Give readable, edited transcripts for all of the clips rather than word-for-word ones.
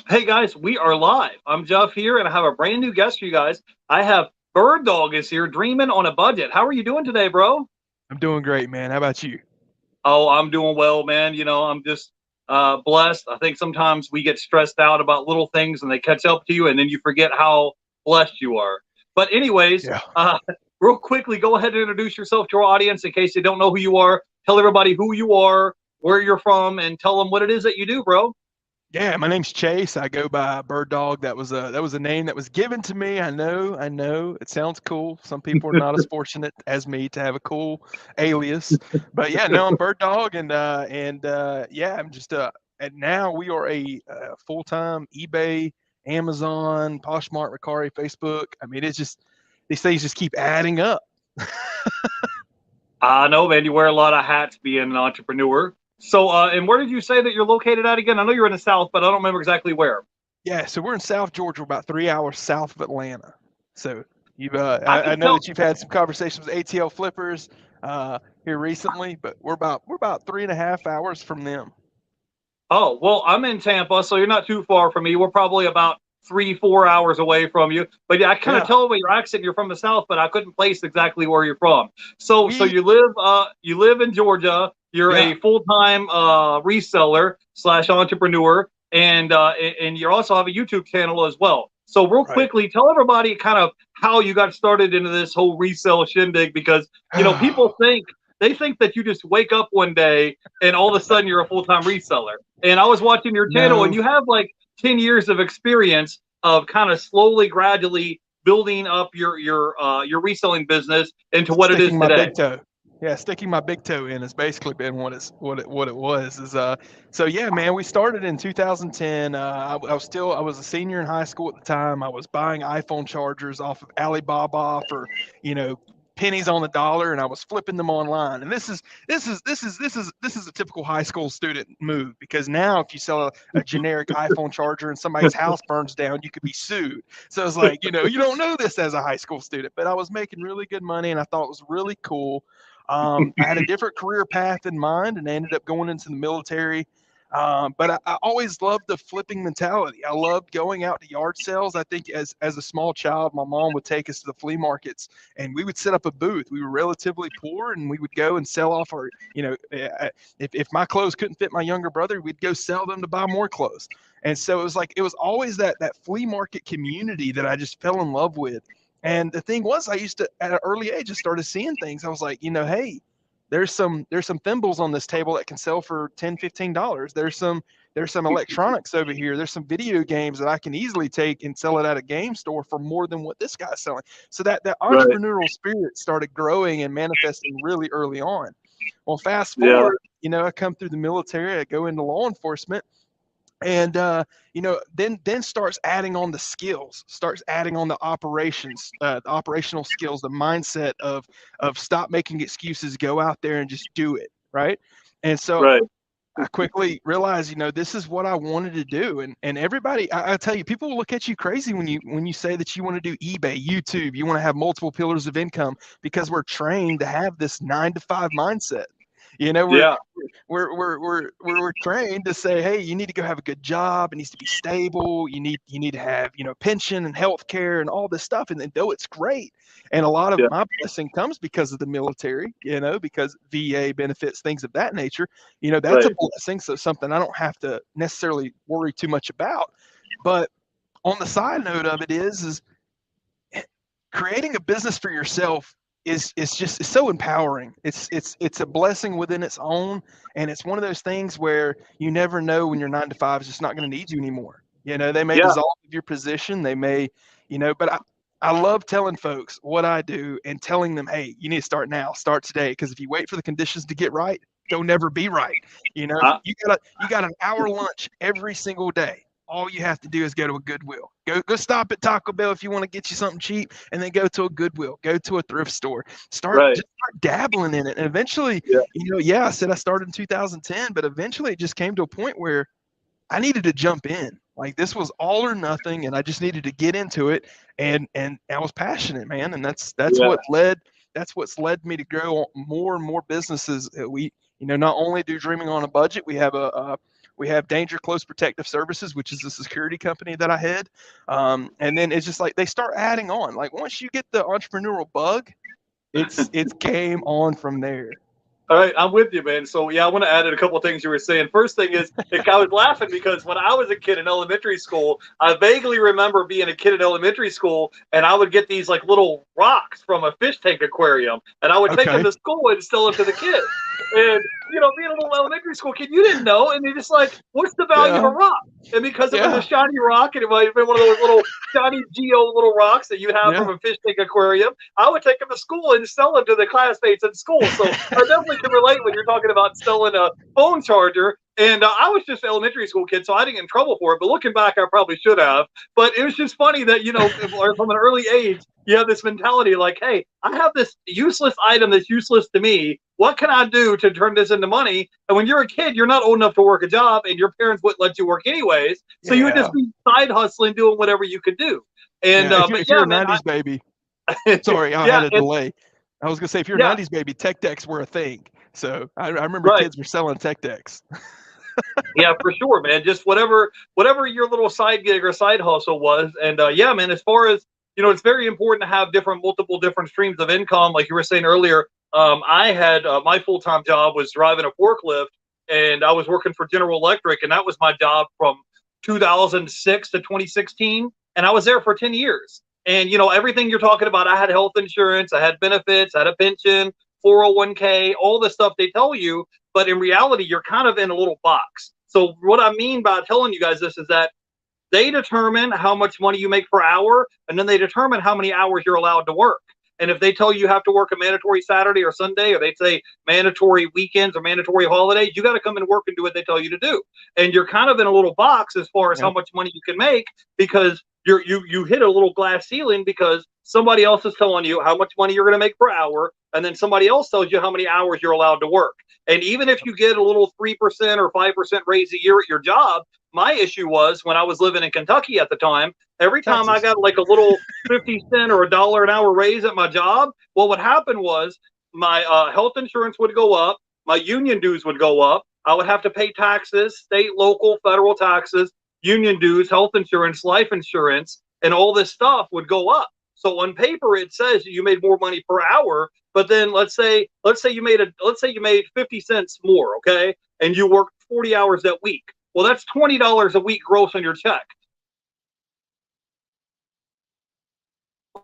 Hey guys, we are live. I'm Jeff here, and I have a brand new guest for you guys. I have Bird Dog is here, dreaming on a budget. How are you doing today, bro? I'm doing great, man. How about you? Oh, I'm doing well, man. I'm just blessed. I think sometimes we get stressed out about little things, and they catch up to you, and then you forget how blessed you are. But anyways, Yeah. real quickly, go ahead and introduce yourself to our audience in case they don't know who you are. Tell everybody who you are, where you're from, and tell them what it is that you do, bro. Yeah, my name's Chase. I go by Bird Dog. That was a name that was given to me. I know. It sounds cool. Some people are not as fortunate as me to have a cool alias. But yeah, no, I'm Bird Dog and yeah, I'm just and now we are a full-time eBay, Amazon, Poshmark, Mercari, Facebook. I mean, it's just these things just keep adding up. I know, man. You wear a lot of hats being an entrepreneur. So, and where did you say that you're located at again? I know you're in the South, but I don't remember exactly where. Yeah, so we're in South Georgia, about 3 hours south of Atlanta. So you've, I I can know tell. that you've had some conversations with ATL flippers here recently, but we're about 3.5 hours from them. Oh, well, I'm in Tampa, so you're not too far from me. We're probably about 3, 4 hours away from you. But yeah, I kind of Yeah, tell by your accent you're from the South, but I couldn't place exactly where you're from. So we you live in Georgia. You're yeah a full time reseller slash entrepreneur, and you also have a YouTube channel as well. So real right. quickly, tell everybody kind of how you got started into this whole resale shindig because people think that you just wake up one day and all of a sudden you're a full time reseller. And I was watching your channel, and No, you have like 10 years of experience of kind of slowly, gradually building up your reselling business into what it is sticking my today. big toe. Yeah, sticking my big toe in has basically been what it was. Is so yeah, man. We started in 2010. I was a senior in high school at the time. I was buying iPhone chargers off of Alibaba for you know pennies on the dollar, and I was flipping them online. And this is a typical high school student move, because now if you sell a generic iPhone charger and somebody's house burns down, you could be sued. So it's like, you don't know this as a high school student, but I was making really good money and I thought it was really cool. I had a different career path in mind and I ended up going into the military. But I always loved the flipping mentality. I loved going out to yard sales. I think as a small child, my mom would take us to the flea markets and we would set up a booth. We were relatively poor and we would go and sell off our, if my clothes couldn't fit my younger brother, we'd go sell them to buy more clothes. And so it was always that flea market community that I just fell in love with. And the thing was, I used to at an early age I started seeing things. I was like, hey, there's some thimbles on this table that can sell for $10, $15. There's some electronics over here. There's some video games that I can easily take and sell it at a game store for more than what this guy's selling. So that Right. entrepreneurial spirit started growing and manifesting really early on. Well, fast Yeah. forward, I come through the military, I go into law enforcement, and then starts adding on the skills, starts adding on the operations, the operational skills, the mindset of stop making excuses, go out there and just do it, right? And so Right. I quickly realized, this is what I wanted to do. And everybody, I tell you, people will look at you crazy when you say that you want to do eBay, YouTube, you want to have multiple pillars of income, because we're trained to have this 9 to 5 mindset. You know, we're Yeah. we're trained to say, hey, you need to go have a good job. It needs to be stable. You need to have pension and health care and all this stuff. And then though it's great, and a lot of Yeah. my blessing comes because of the military, because VA benefits, things of that nature. That's a Right. blessing. So something I don't have to necessarily worry too much about. But on the side note of it is creating a business for yourself is just it's so empowering. It's a blessing within its own, and it's one of those things where you never know when your 9 to 5 is just not going to need you anymore. They may Yeah. dissolve your position, they may, but I love telling folks what I do and telling them, hey, you need to start now, start today, because if you wait for the conditions to get right, they'll never be right. I, You got an hour lunch every single day. All you have to do is go to a Goodwill. Go stop at Taco Bell if you want to get you something cheap, and then go to a Goodwill. Go to a thrift store. right. Just start dabbling in it, and eventually, Yeah. yeah, I said I started in 2010, but eventually it just came to a point where I needed to jump in. Like this was all or nothing, and I just needed to get into it. And I was passionate, man, and Yeah. that's what's led me to grow more and more businesses. We, not only do Dreaming on a Budget, we have We have Danger Close Protective Services, which is the security company that I head. And then it's just like they start adding on. Like once you get the entrepreneurial bug, it's game on from there. All right, I'm with you, man. So yeah, I want to add in a couple of things you were saying. First thing is, I was laughing because when I was a kid in elementary school, I vaguely remember being a kid in elementary school, and I would get these like little rocks from a fish tank aquarium, and I would take them to school and sell them to the kids. And being a little elementary school kid, you didn't know, and you're just like, "What's the value of a rock?" And because it was a shiny rock, and it might have been one of those little shiny geo little rocks that you have from a fish tank aquarium, I would take them to school and sell them to the classmates in school. So I definitely can relate when you're talking about selling a phone charger. And I was just an elementary school kid, so I didn't get in trouble for it. But looking back, I probably should have. But it was just funny that, from an early age, you have this mentality like, hey, I have this useless item that's useless to me. What can I do to turn this into money? And when you're a kid, you're not old enough to work a job, and your parents wouldn't let you work anyways. So you would just be side hustling, doing whatever you could do. And if you're a 90s baby, sorry, I had a delay. I was going to say, if you're a 90s baby, tech decks were a thing. So I remember kids were selling tech decks. Yeah, for sure, man. Just whatever your little side gig or side hustle was. And yeah, man, as far as, it's very important to have multiple different streams of income. Like you were saying earlier, I had my full-time job was driving a forklift, and I was working for General Electric, and that was my job from 2006 to 2016. And I was there for 10 years. And, everything you're talking about, I had health insurance, I had benefits, I had a pension, 401k, all the stuff they tell you. But in reality, you're kind of in a little box. So what I mean by telling you guys this is that they determine how much money you make per hour, and then they determine how many hours you're allowed to work. And if they tell you have to work a mandatory Saturday or Sunday, or they say mandatory weekends or mandatory holidays, you got to come and work and do what they tell you to do. And you're kind of in a little box as far as how much money you can make, because you hit a little glass ceiling, because somebody else is telling you how much money you're going to make per hour, and then somebody else tells you how many hours you're allowed to work. And even if you get a little 3% or 5% raise a year at your job, my issue was when I was living in Kentucky at the time, every time I got like a little 50 cent or $1 an hour raise at my job, what would happen was my health insurance would go up, my union dues would go up, I would have to pay taxes, state, local, federal taxes, union dues, health insurance, life insurance, and all this stuff would go up. So on paper, it says you made more money per hour, but then let's say you made 50 cents more, okay, and you worked 40 hours that week. Well, that's $20 a week gross on your check.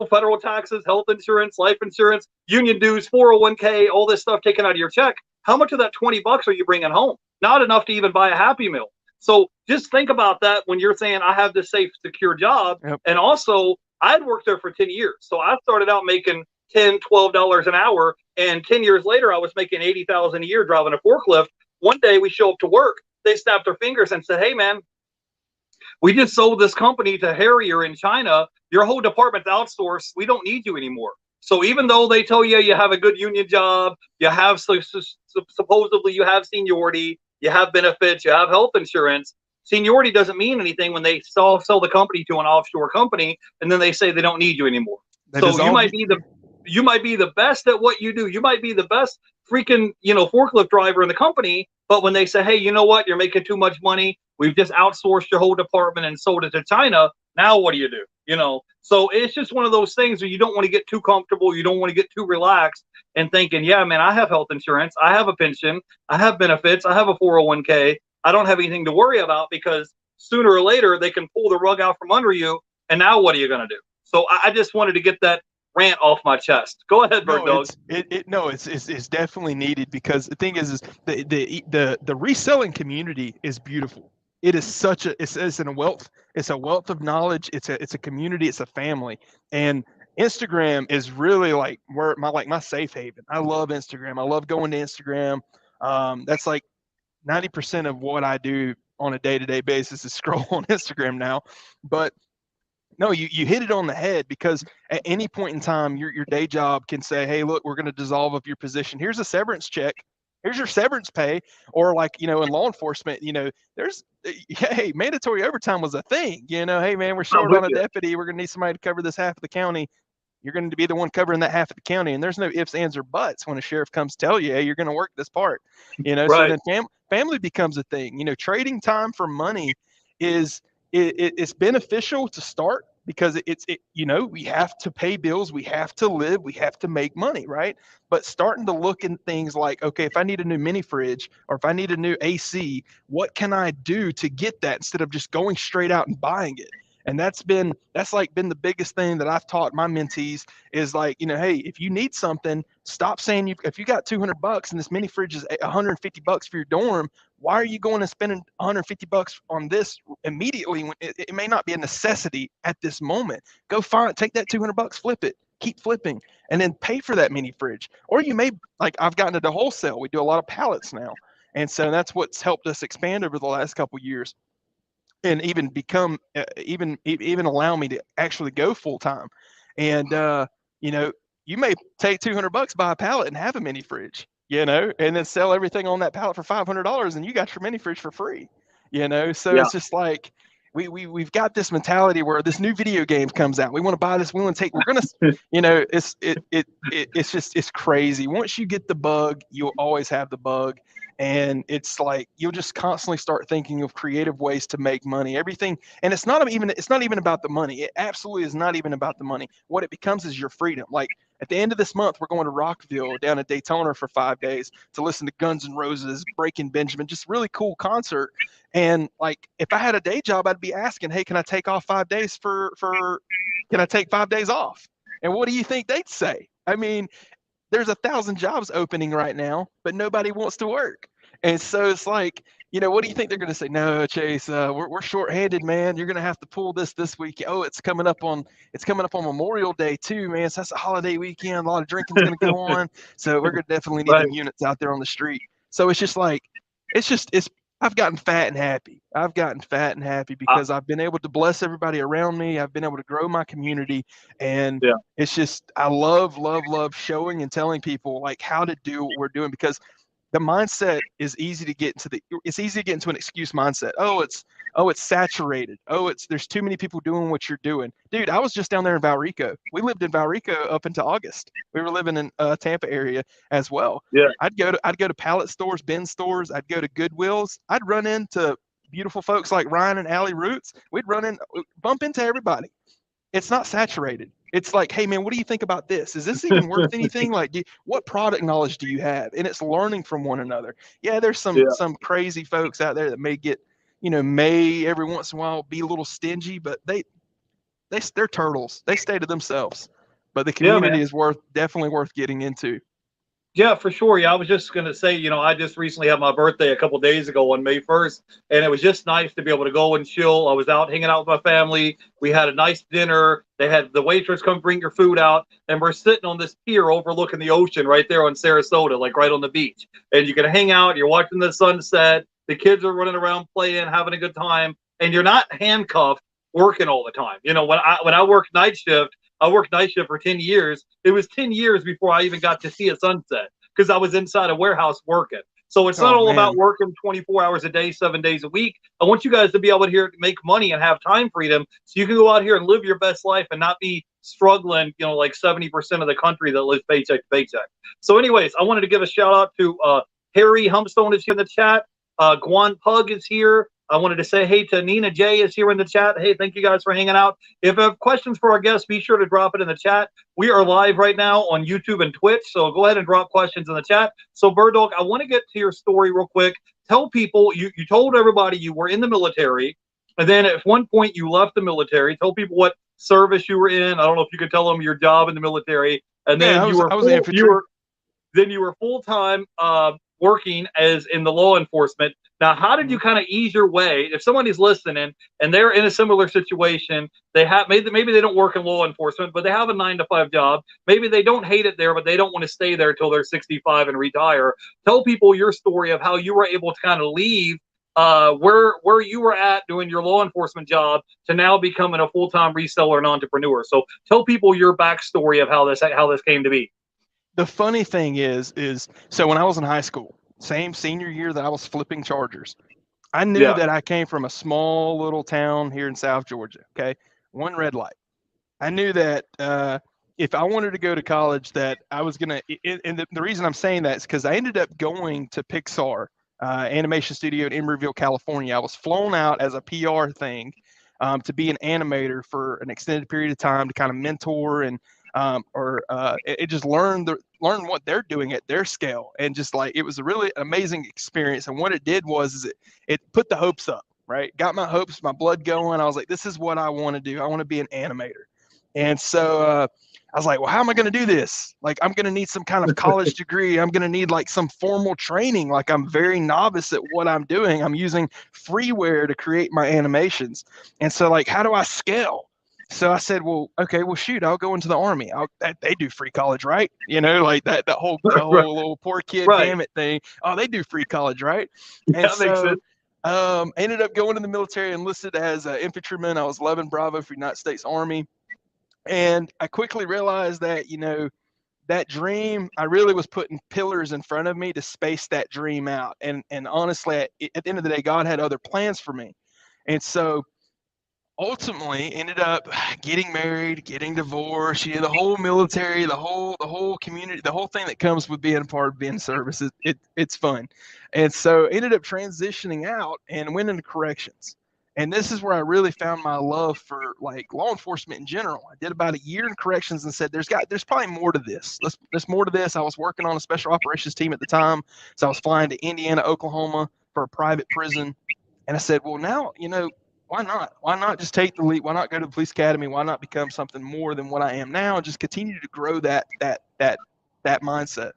Federal taxes, health insurance, life insurance, union dues, 401k, all this stuff taken out of your check. How much of that $20 are you bringing home? Not enough to even buy a Happy Meal. So just think about that when you're saying I have this safe, secure job. Yep. And also, I'd worked there for 10 years. So I started out making $10, $12 an hour. And 10 years later, I was making $80,000 a year driving a forklift. One day we show up to work. They snapped their fingers and said, hey, man, we just sold this company to Harrier in China. Your whole department's outsourced. We don't need you anymore. So even though they tell you you have a good union job, you have supposedly you have seniority, you have benefits, you have health insurance, seniority doesn't mean anything when they sell the company to an offshore company, and then they say they don't need you anymore. So you might be the best at what you do. You might be the best freaking, forklift driver in the company. But when they say, hey, you know what? You're making too much money. We've just outsourced your whole department and sold it to China. Now what do you do? So it's just one of those things where you don't want to get too comfortable. You don't want to get too relaxed and thinking, yeah, man, I have health insurance. I have a pension. I have benefits. I have a 401k. I don't have anything to worry about, because sooner or later they can pull the rug out from under you. And now what are you going to do? So I just wanted to get that rant off my chest. Go ahead, Bird Dog. It's definitely needed, because the thing is the reselling community is beautiful. It is it's a wealth of knowledge. It's a community. It's a family. And Instagram is really like my safe haven. I love Instagram. I love going to Instagram. That's like 90% of what I do on a day-to-day basis is scroll on Instagram now. But no, you hit it on the head, because at any point in time, your day job can say, hey, look, we're going to dissolve of your position. Here's a severance check. Here's your severance pay. Or like, in law enforcement, hey, mandatory overtime was a thing. Hey, man, we're short on a deputy. We're going to need somebody to cover this half of the county. You're going to be the one covering that half of the county, and there's no ifs, ands, or buts when a sheriff comes tell you, hey, you're going to work this part. So Right. then family becomes a thing. Trading time for money is it's beneficial to start because we have to pay bills, we have to live, we have to make money, right? But starting to look in things like, okay, if I need a new mini fridge or if I need a new AC, what can I do to get that instead of just going straight out and buying it? And that's been the biggest thing that I've taught my mentees is like, hey, if you need something, stop saying if you got $200 and this mini fridge is $150 for your dorm, why are you going and spending $150 on this immediately when it may not be a necessity at this moment? Go take that $200, flip it, keep flipping, and then pay for that mini fridge. Or you may, like I've gotten into wholesale. We do a lot of pallets now. And so that's what's helped us expand over the last couple of years and even become even allow me to actually go full time. And you may take $200, buy a pallet, and have a mini fridge, and then sell everything on that pallet for $500, and you got your mini fridge for free. So Yeah. it's just like we've got this mentality where this new video game comes out. We want to buy this. We're gonna, it's crazy. Once you get the bug, you'll always have the bug. And it's like you'll just constantly start thinking of creative ways to make money. Everything, and it's not even about the money. It absolutely is not even about the money. What it becomes is your freedom. Like at the end of this month, we're going to Rockville down at Daytona for 5 days to listen to Guns N' Roses, Breaking Benjamin, just really cool concert. And like if I had a day job, I'd be asking, hey, can I take off 5 days can I take 5 days off? And what do you think they'd say? I mean, there's 1,000 jobs opening right now, but nobody wants to work. And so it's like, what do you think they're going to say? No, Chase, we're shorthanded, man. You're going to have to pull this week. Oh, it's coming up on Memorial Day too, man. So that's a holiday weekend. A lot of drinking's going to go on. So we're going to definitely need Right. them units out there on the street. So it's just like, I've gotten fat and happy. Because I've been able to bless everybody around me. I've been able to grow my community. And Yeah. it's just, I love showing and telling people like how to do what we're doing, because the mindset is easy to get into an excuse mindset. Oh, it's saturated. Oh, there's too many people doing what you're doing. Dude, I was just down there in Valrico. We lived in Valrico up until August. We were living in Tampa area as well. Yeah. I'd go to pallet stores, bin stores. I'd go to Goodwills. I'd run into beautiful folks like Ryan and Allie Roots. We'd bump into everybody. It's not saturated. It's like, hey man, what do you think about this? Is this even worth anything? Like, what product knowledge do you have? And it's learning from one another. Yeah, there's some crazy folks out there that may get, may every once in a while be a little stingy, but they're turtles. They stay to themselves. But the community is definitely worth getting into. Yeah, for sure. Yeah, I was just going to say, I just recently had my birthday a couple of days ago on May 1st, and it was just nice to be able to go and chill. I was out hanging out with my family. We had a nice dinner. They had the waitress come bring your food out, and we're sitting on this pier overlooking the ocean right there on Sarasota, like right on the beach. And you can hang out. You're watching the sunset. The kids are running around playing, having a good time, and you're not handcuffed working all the time. When I worked night shift, I worked night shift for 10 years. It was 10 years before I even got to see a sunset because I was inside a warehouse working. So it's not all about working 24 hours a day, 7 days a week. I want you guys to be able to make money and have time freedom so you can go out here and live your best life and not be struggling, like 70% of the country that lives paycheck to paycheck. So anyways, I wanted to give a shout out to Harry Humstone is here in the chat. Guan Pug is here. I wanted to say hey to Nina J is here in the chat. Hey, thank you guys for hanging out. If you have questions for our guests, be sure to drop it in the chat. We are live right now on YouTube and Twitch, so go ahead and drop questions in the chat. So, Bird Dog, I want to get to your story real quick. Tell people, you told everybody you were in the military, and then at one point you left the military. Tell people what service you were in. I don't know if you could tell them your job in the military. And then I was infantry. You were full-time working as in the law enforcement. Now, how did you kind of ease your way? If somebody's listening and they're in a similar situation, they have maybe they don't work in law enforcement, but they have a 9-to-5 job. Maybe they don't hate it there, but they don't want to stay there till they're 65 and retire. Tell people your story of how you were able to kind of leave where you were at doing your law enforcement job to now becoming a full-time reseller and entrepreneur. So tell people your backstory of how this came to be. The funny thing is so when I was in high school, same senior year that I was flipping Chargers, I knew that I came from a small little town here in South Georgia. Okay. One red light. I knew that, if I wanted to go to college, that I was gonna. And the reason I'm saying that is because I ended up going to Pixar animation studio in Emeryville, California. I was flown out as a PR thing to be an animator for an extended period of time to kind of mentor and it just learn what they're doing at their scale, and just like it was a really amazing experience. And what it did was is it put the hopes up, right? Got my hopes, my blood going. I was like, this is what I want to do. I want to be an animator. And so I was like, well, how am I going to do this? Like, I'm going to need some kind of college degree. I'm going to need like some formal training. Like, I'm very novice at what I'm doing. I'm using freeware to create my animations. And so, like, how do I scale? So I said, well, okay, well, shoot, I'll go into the Army. They do free college, right? You know, like that whole little poor kid gamut thing. Oh, they do free college, right? And that makes sense. Ended up going to the military, enlisted as an infantryman. I was 11 Bravo for United States Army. And I quickly realized that, you know, that dream, I really was putting pillars in front of me to space that dream out. And honestly, at the end of the day, God had other plans for me. And so ultimately ended up getting married, getting divorced, you know, the whole military, the whole community, the whole thing that comes with being a part of being service. It's fun. And so ended up transitioning out and went into corrections. And this is where I really found my love for like law enforcement in general. I did about a year in corrections and said, there's probably more to this. There's more to this. I was working on a special operations team at the time. So I was flying to Indiana, Oklahoma for a private prison. And I said, well, now, you know, why not? Why not just take the leap? Why not go to the police academy? Why not become something more than what I am now and just continue to grow that mindset?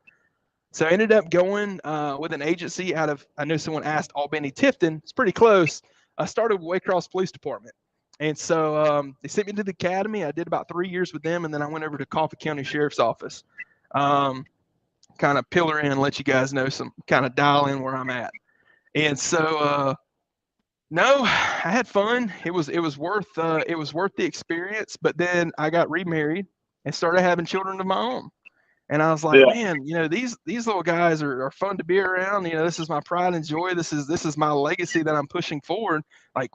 So I ended up going with an agency out of, I know someone asked Albany Tifton. It's pretty close. I started with Waycross Police Department. And so they sent me to the academy. I did about 3 years with them. And then I went over to Coffee County Sheriff's Office. Kind of pillar in and let you guys know some, kind of dial in where I'm at. And so, no, I had fun. It was worth the experience. But then I got remarried and started having children of my own. And I was like, man, you know, these little guys are fun to be around. You know, this is my pride and joy. This is my legacy that I'm pushing forward. Like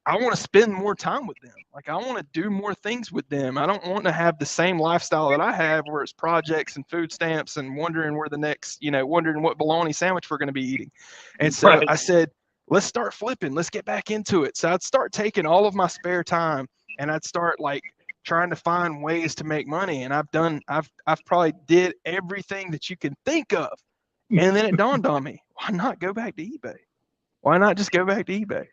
I want to spend more time with them. Like I want to do more things with them. I don't want to have the same lifestyle that I have where it's projects and food stamps and wondering where the next, you know, wondering what bologna sandwich we're going to be eating. And so I said, let's start flipping. Let's get back into it. So I'd start taking all of my spare time and I'd start like trying to find ways to make money. And I've probably did everything that you can think of. And then it dawned on me, why not go back to eBay? Why not just go back to eBay?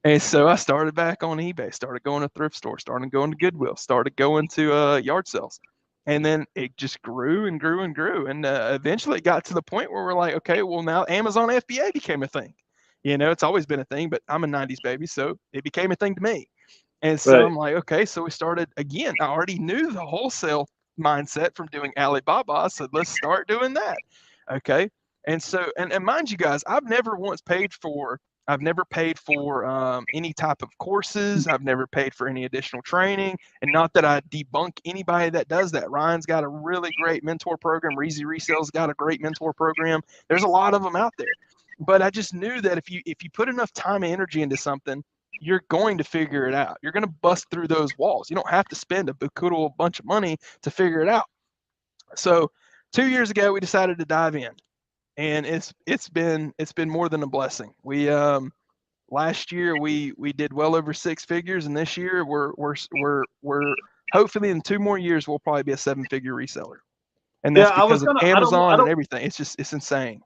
And so I started back on eBay, started going to thrift stores, started going to Goodwill, started going to yard sales. And then it just grew and grew and grew. And eventually it got to the point where we're like, okay, well now Amazon FBA became a thing. You know, it's always been a thing, but I'm a 90s baby, so it became a thing to me. And so I'm like, okay, so we started again. I already knew the wholesale mindset from doing Alibaba. So let's start doing that. Okay. And so, and mind you guys, I've never paid for any type of courses. I've never paid for any additional training. And not that I debunk anybody that does that. Ryan's got a really great mentor program. Reezy Resale's got a great mentor program. There's a lot of them out there. But I just knew that if you put enough time and energy into something, you're going to figure it out. You're going to bust through those walls. You don't have to spend a bunch of money to figure it out. So 2 years ago, we decided to dive in, and it's been more than a blessing. We last year we did well over 6 figures, and this year we're hopefully in 2 more years we'll probably be a 7-figure reseller, and that's because of Amazon and everything. It's insane.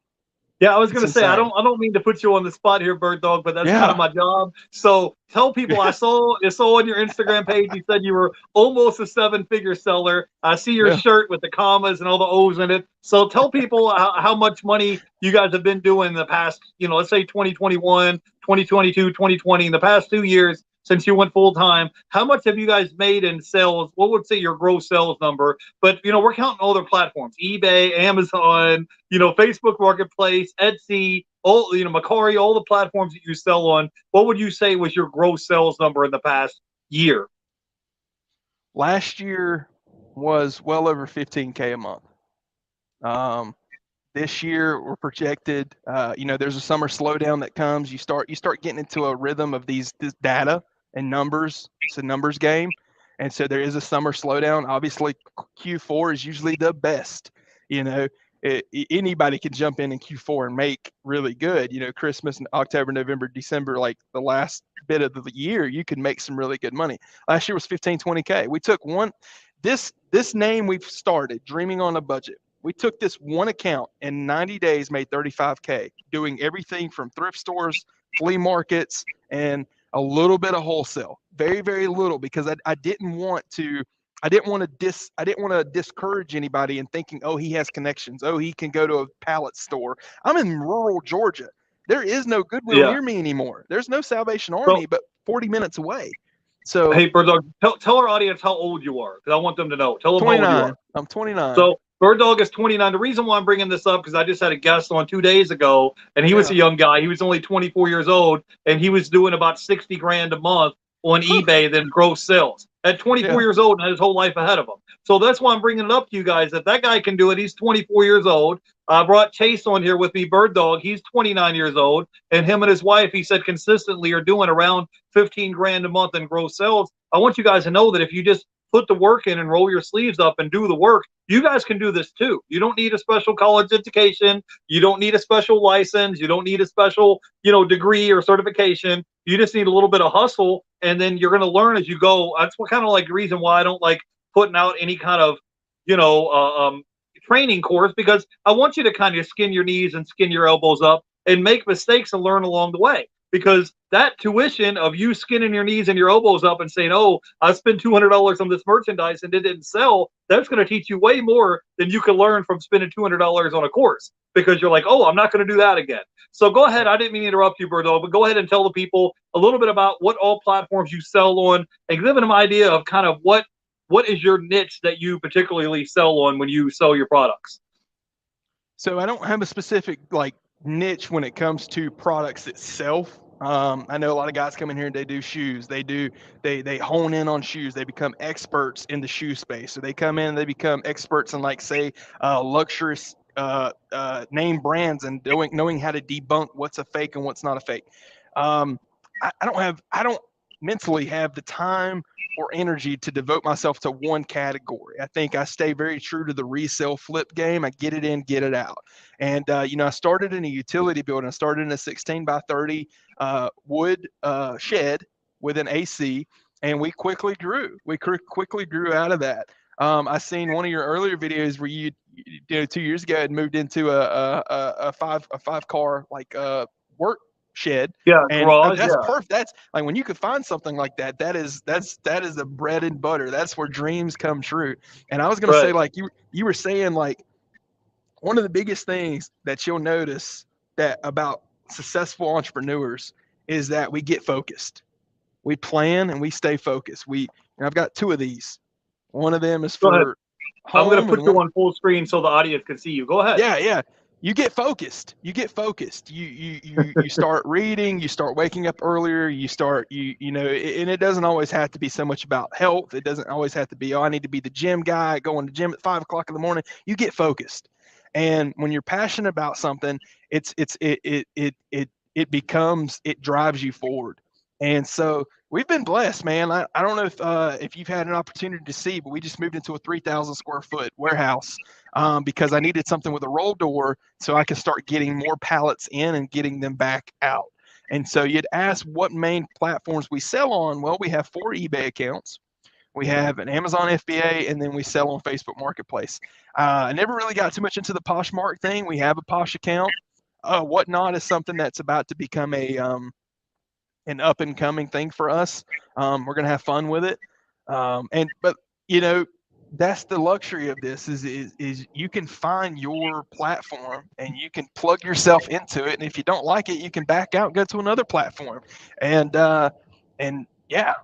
Yeah, I was going to say, I don't mean to put you on the spot here, Bird Dog, but that's kind of my job. So tell people, I saw on your Instagram page, you said you were almost a 7-figure seller. I see your shirt with the commas and all the O's in it. So tell people how much money you guys have been doing in the past, you know, let's say 2021, 2022, 2020, in the past 2 years since you went full time. How much have you guys made in sales? What would say your gross sales number? But, you know, we're counting other platforms, eBay, Amazon, you know, Facebook Marketplace, Etsy, all, you know, Macari, all the platforms that you sell on. What would you say was your gross sales number in the past year? Last year was well over 15K a month. This year we're projected, you know, there's a summer slowdown that comes. You start getting into a rhythm of this data and numbers. It's a numbers game. And so there is a summer slowdown. Obviously, Q4 is usually the best. You know, anybody can jump in Q4 and make really good. You know, Christmas and October, November, December, like the last bit of the year, you can make some really good money. Last year was 15, 20K. We took this name we've started, Dreaming on a Budget. We took this one account in 90 days, made 35K, doing everything from thrift stores, flea markets, and a little bit of wholesale. Very, very little, because I didn't want to discourage anybody in thinking, oh, he has connections. Oh, he can go to a pallet store. I'm in rural Georgia. There is no Goodwill near me anymore. There's no Salvation Army, but 40 minutes away. So, hey, Bird Dog, tell our audience how old you are, because I want them to know. Tell them 29. how old you are. I'm 29. So Bird Dog is 29. The reason why I'm bringing this up, because I just had a guest on 2 days ago, and he was a young guy. He was only 24 years old, and he was doing about 60 grand a month on eBay, then gross sales. At 24 years old, and had his whole life ahead of him. So that's why I'm bringing it up to you guys, that guy can do it. He's 24 years old. I brought Chase on here with me, Bird Dog. He's 29 years old, and him and his wife, he said, consistently are doing around 15 grand a month in gross sales. I want you guys to know that if you just put the work in and roll your sleeves up and do the work, you guys can do this too. You don't need a special college education. You don't need a special license. You don't need a special, degree or certification. You just need a little bit of hustle, and then you're going to learn as you go. That's what kind of like the reason why I don't like putting out any kind of, training course, because I want you to kind of skin your knees and skin your elbows up and make mistakes and learn along the way. Because that tuition of you skinning your knees and your elbows up and saying, oh, I spent $200 on this merchandise and it didn't sell, that's going to teach you way more than you can learn from spending $200 on a course, because you're like, oh, I'm not going to do that again. So go ahead. I didn't mean to interrupt you, Berto, but go ahead and tell the people a little bit about what all platforms you sell on, and give them an idea of kind of what is your niche that you particularly sell on when you sell your products. So I don't have a specific niche when it comes to products itself. I know a lot of guys come in here and they do shoes. They hone in on shoes. They become experts in the shoe space. So they come in and they become experts in luxurious name brands and knowing how to debunk what's a fake and what's not a fake. I don't mentally have the time or energy to devote myself to one category. I think I stay very true to the resale flip game. I get it in, get it out. And, I started in a utility building. I started in a 16 by 30 wood shed with an AC, and we quickly grew. We quickly grew out of that. I seen one of your earlier videos where you 2 years ago had moved into a five car work shed. Yeah, and garage, that's perfect. That's like when you could find something like that. That is the bread and butter. That's where dreams come true. And I was gonna say, you were saying, one of the biggest things that you'll notice that about successful entrepreneurs is that we get focused. We plan and we stay focused. And I've got two of these. One of them is for I'm going to put you on full screen so the audience can see you. Go ahead. Yeah. You get focused. You start reading. You start waking up earlier. You start, and it doesn't always have to be so much about health. It doesn't always have to be, I need to be the gym guy, going to gym at 5 o'clock in the morning. You get focused. And when you're passionate about something, it drives you forward. And so we've been blessed, man. I don't know if you've had an opportunity to see, but we just moved into a 3,000 square foot warehouse because I needed something with a roll door so I could start getting more pallets in and getting them back out. And so you'd ask what main platforms we sell on. Well, we have 4 eBay accounts. We have an Amazon FBA, and then we sell on Facebook Marketplace. I never really got too much into the Poshmark thing. We have a Posh account. Whatnot is something that's about to become an up and coming thing for us. We're gonna have fun with it. But that's the luxury of this is you can find your platform and you can plug yourself into it. And if you don't like it, you can back out and go to another platform. And yeah.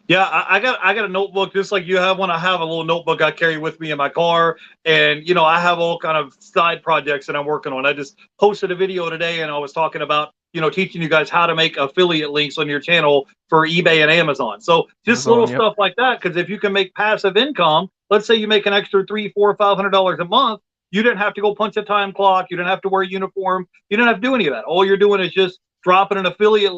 Yeah, I got a notebook just like you have one. I have a little notebook I carry with me in my car, and I have all kind of side projects that I'm working on. I just posted a video today, and I was talking about teaching you guys how to make affiliate links on your channel for eBay and Amazon. So just little stuff like that, because if you can make passive income, let's say you make an extra $300, $400, $500 a month, you didn't have to go punch a time clock, you didn't have to wear a uniform, you didn't have to do any of that. All you're doing is just dropping an affiliate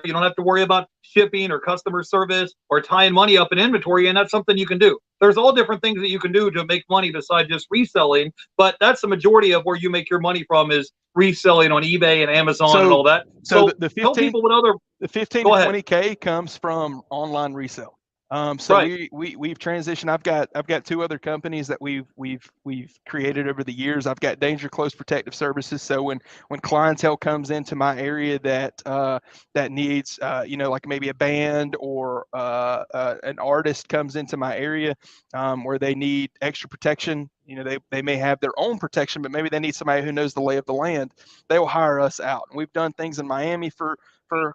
You don't have to worry about shipping or customer service or tying money up in inventory, and that's something you can do. There's all different things that you can do to make money besides just reselling, but that's the majority of where you make your money from is reselling on eBay and Amazon and all that. So tell people what other the 15 go to ahead. 20K comes from online resale. So Right. we've transitioned. I've got two other companies that we've created over the years. I've got Danger Close Protective Services. So when clientele comes into my area that needs like maybe a band or an artist comes into my area where they need extra protection, they may have their own protection, but maybe they need somebody who knows the lay of the land. They will hire us out. And we've done things in Miami for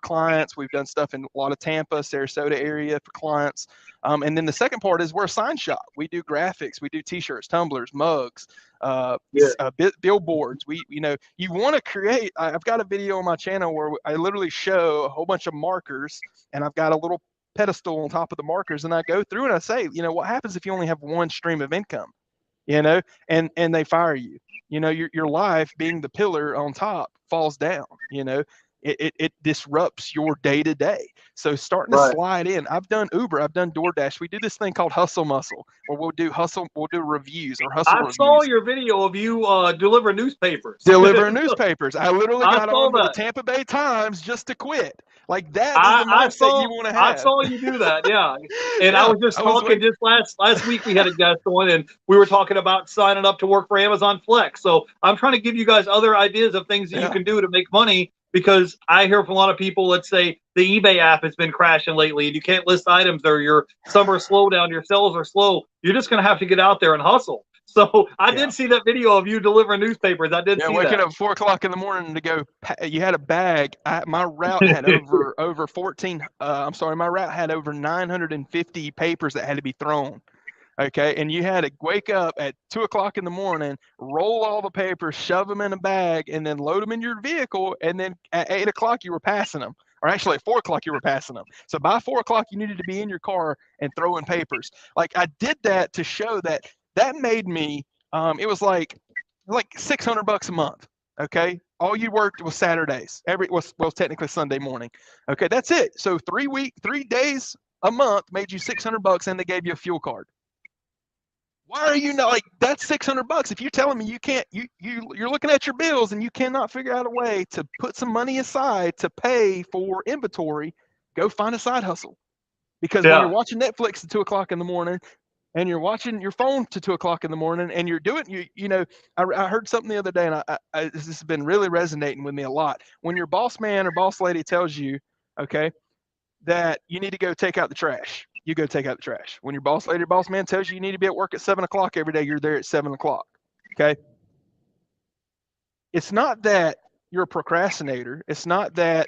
clients. We've done stuff in a lot of Tampa, Sarasota area for clients. And then the second part is we're a sign shop. We do graphics. We do T-shirts, tumblers, mugs, billboards. You want to create. I've got a video on my channel where I literally show a whole bunch of markers, and I've got a little pedestal on top of the markers, and I go through and I say, what happens if you only have one stream of income? And they fire you. Your life being the pillar on top falls down. It disrupts your day to day. So starting to slide in. I've done Uber, I've done DoorDash. We do this thing called Hustle Muscle, where we'll do reviews or hustle reviews. I saw your video of you delivering newspapers. Delivering newspapers. I literally got on with the Tampa Bay Times just to quit. Like that is the mindset you want to have. I saw you do that, yeah. And I was just talking just last week we had a guest on and we were talking about signing up to work for Amazon Flex. So I'm trying to give you guys other ideas of things that you can do to make money, because I hear from a lot of people, let's say the eBay app has been crashing lately and you can't list items, or your summer slowdown, your sales are slow. You're just going to have to get out there and hustle. So I did see that video of you delivering newspapers. I did see that. Waking up 4 o'clock in the morning to go. You had a bag. My route had over 14. My route had over 950 papers that had to be thrown. Okay, and you had to wake up at 2 o'clock in the morning, roll all the papers, shove them in a bag, and then load them in your vehicle. And then at 8 o'clock you were passing them, or actually at 4 o'clock you were passing them. So by 4 o'clock you needed to be in your car and throwing papers. Like I did that to show that made me. It was like $600 a month. Okay, all you worked was Saturdays. Technically Sunday morning. Okay, that's it. So 3 days a month made you $600, and they gave you a fuel card. Why are you not like that's $600? If you're telling me you can't, you're looking at your bills and you cannot figure out a way to put some money aside to pay for inventory, go find a side hustle. Because when you're watching Netflix at 2 o'clock in the morning, and you're watching your phone to 2 o'clock in the morning, and you're doing, I heard something the other day, and this has been really resonating with me a lot. When your boss man or boss lady tells you, okay, that you need to go take out the trash, you go take out the trash. When your boss lady or boss man tells you you need to be at work at 7 o'clock every day, you're there at 7 o'clock. Okay. It's not that you're a procrastinator. It's not that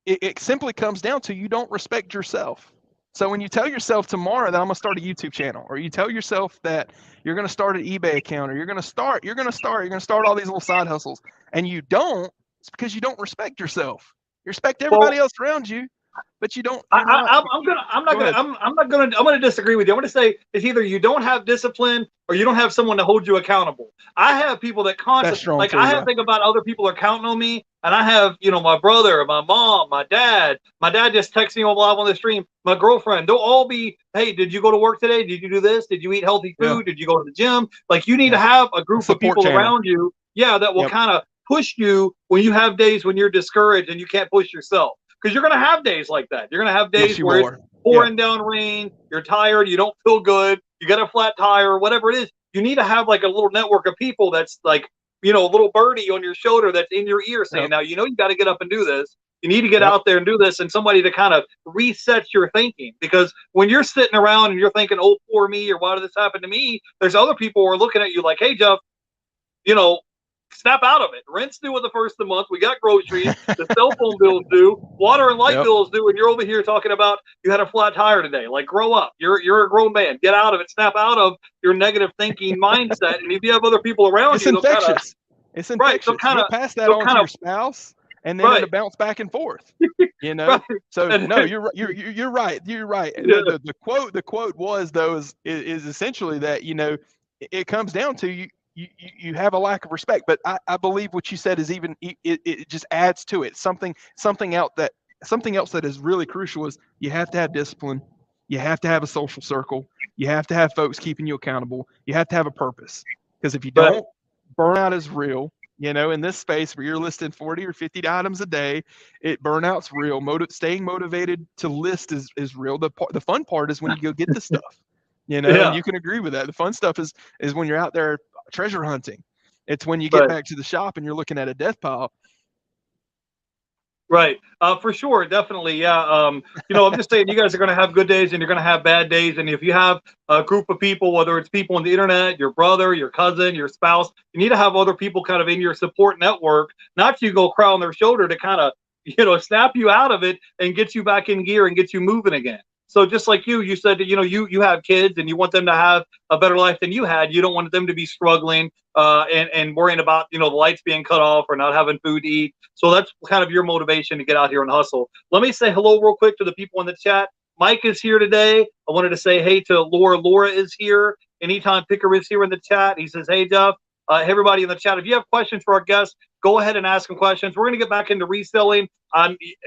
it simply comes down to you don't respect yourself. So when you tell yourself tomorrow that I'm gonna start a YouTube channel, or you tell yourself that you're gonna start an eBay account, or you're gonna start all these little side hustles, and you don't, it's because you don't respect yourself. You respect everybody else around you, but you don't. I'm gonna disagree with you. I'm gonna say it's either you don't have discipline or you don't have someone to hold you accountable. I have people that constantly, think about other people are counting on me, and I have, my brother, my mom, my dad. My dad just texted me live on the stream. My girlfriend. They'll all be, hey, did you go to work today? Did you do this? Did you eat healthy food? Yeah. Did you go to the gym? Like you need to have a group of people around you, that will kind of push you when you have days when you're discouraged and you can't push yourself. Because you're going to have days like that. You're going to have days where it's pouring down rain, you're tired, you don't feel good, you got a flat tire, whatever it is. You need to have like a little network of people that's like, a little birdie on your shoulder that's in your ear saying, now, you got to get up and do this. You need to get out there and do this, and somebody to kind of reset your thinking. Because when you're sitting around and you're thinking, oh, poor me, or why did this happen to me? There's other people who are looking at you like, hey, Jeff, snap out of it. Rent's due at the first of the month. We got groceries. The cell phone bill's due. Water and light bill's due. And you're over here talking about you had a flat tire today. Like, grow up. You're a grown man. Get out of it. Snap out of your negative thinking mindset. And if you have other people around you, it's infectious. It's infectious. Right. So you'll pass that on to your spouse, and then it'll bounce back and forth. So no, you're right. You're right. The quote was though is essentially that it comes down to you have a lack of respect. But I believe what you said is even it just adds to it. Something else that is really crucial is you have to have discipline. You have to have a social circle. You have to have folks keeping you accountable. You have to have a purpose. Because if you Right. don't, burnout is real. You know, in this space where you're listing 40 or 50 items a day, burnout's real. Staying motivated to list is real. The fun part is when you go get the stuff, you know, and Yeah. you can agree with that. The fun stuff is when you're out there treasure hunting. It's when you get Right. back to the shop and you're looking at a death pile. Right. For sure. Definitely. Yeah. I'm just saying you guys are going to have good days and you're going to have bad days. And if you have a group of people, whether it's people on the internet, your brother, your cousin, your spouse, you need to have other people kind of in your support network, not to go cry on their shoulder to kind of, snap you out of it and get you back in gear and get you moving again. So just like you said that, you have kids and you want them to have a better life than you had. You don't want them to be struggling and worrying about, the lights being cut off or not having food to eat. So that's kind of your motivation to get out here and hustle. Let me say hello real quick to the people in the chat. Mike is here today. I wanted to say hey to Laura. Laura is here. Anytime Picker is here in the chat. He says, hey, Jeff. Hey, everybody in the chat, if you have questions for our guests, go ahead and ask them questions. We're going to get back into reselling.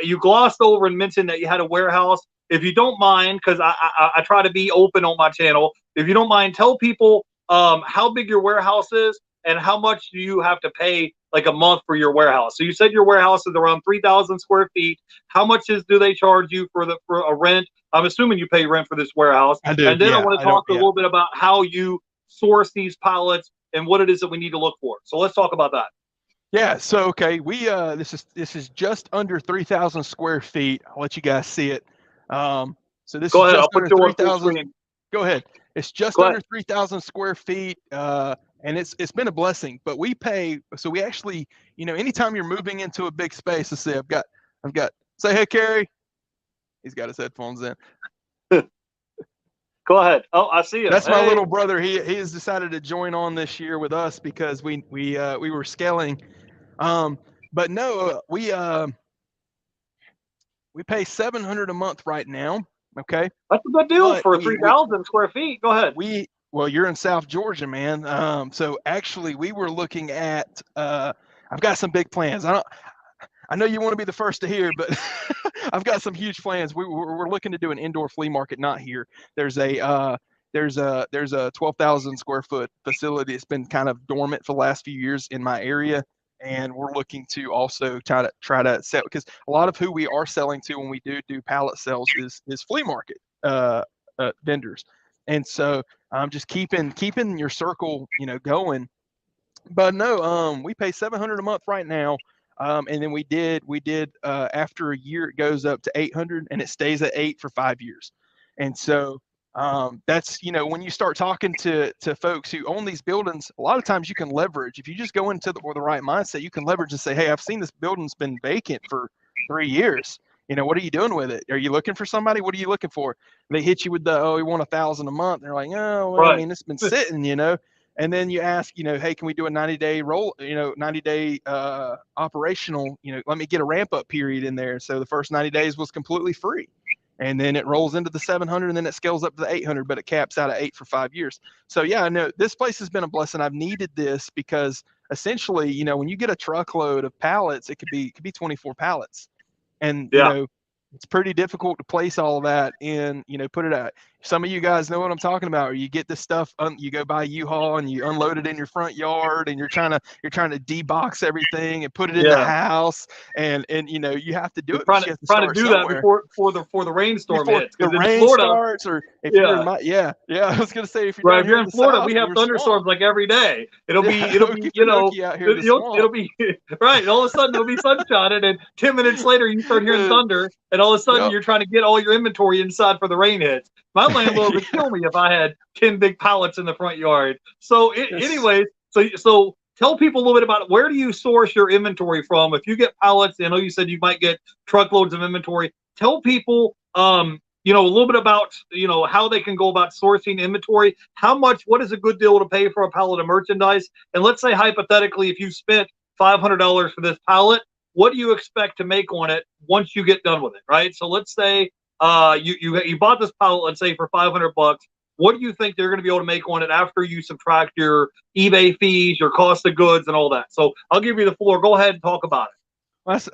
You glossed over and mentioned that you had a warehouse. If you don't mind, because I try to be open on my channel, if you don't mind, tell people how big your warehouse is and how much do you have to pay like a month for your warehouse. So you said your warehouse is around 3,000 square feet. How much do they charge you for a rent? I'm assuming you pay rent for this warehouse. I do. And then Yeah, I want to talk a little bit about how you source these pallets and what it is that we need to look for. So let's talk about that. Yeah. So okay, we this is just under 3,000 square feet. I'll let you guys see it. So this Go is ahead. just I'll put under you on 3,000. screen. Go ahead. It's just Go under ahead. 3,000 square feet, and it's been a blessing. But we pay. So we actually, anytime you're moving into a big space, let's see. I've got. Say hey, Carrie. He's got his headphones in. Go ahead. Oh, I see him. That's my little brother. He has decided to join on this year with us because we were scaling. But no, we pay $700 a month right now. Okay, that's a good deal for 3,000 square feet. Go ahead. Well, you're in South Georgia, man. So actually, we were looking at. I've got some big plans. I know you want to be the first to hear, but I've got some huge plans. We're looking to do an indoor flea market, not here. There's a 12,000 square foot facility. It's been kind of dormant for the last few years in my area, and we're looking to also try to sell, because a lot of who we are selling to when we do pallet sales is flea market vendors, and so just keeping your circle going. But no, we pay $700 a month right now. And then we did after a year, it goes up to 800 and it stays at 8 for 5 years. And so that's, when you start talking to folks who own these buildings, a lot of times you can leverage. If you just go into with the right mindset, you can leverage and say, hey, I've seen this building's been vacant for 3 years. What are you doing with it? Are you looking for somebody? What are you looking for? They hit you with we want $1,000 a month. They're like, oh, well, right. I mean, it's been sitting, And then you ask, hey, can we do a 90-day roll, 90-day operational, let me get a ramp up period in there. So the first 90 days was completely free. And then it rolls into the 700 and then it scales up to the 800, but it caps out at 8 for 5 years. So yeah, I know this place has been a blessing. I've needed this because essentially, when you get a truckload of pallets, it could be 24 pallets. And, it's pretty difficult to place all of that in, put it out. Some of you guys know what I'm talking about. Or you get this stuff, you go buy U-Haul and you unload it in your front yard, and you're trying to debox everything and put it in the house, and you have to do it. Trying to do that before the rainstorm hits. The rain starts, or if you're in I was gonna say if you're if you're in Florida, we have thunderstorms like every day. It'll be it'll be right. And all of a sudden it'll be sunshine, and 10 minutes later you start hearing thunder, and all of a sudden you're trying to get all your inventory inside for the rain hits. My landlord would kill me if I had 10 big pallets in the front yard. So anyways, so tell people a little bit about where do you source your inventory from? If you get pallets, I know you said you might get truckloads of inventory. Tell people, a little bit about, how they can go about sourcing inventory. What is a good deal to pay for a pallet of merchandise? And let's say hypothetically, if you spent $500 for this pallet, what do you expect to make on it once you get done with it, right? So let's say you bought this pallet, let's say for $500. what do you think they're going to be able to make on it after you subtract your eBay fees, your cost of goods, and all that? So I'll give you the floor. Go ahead and talk about it.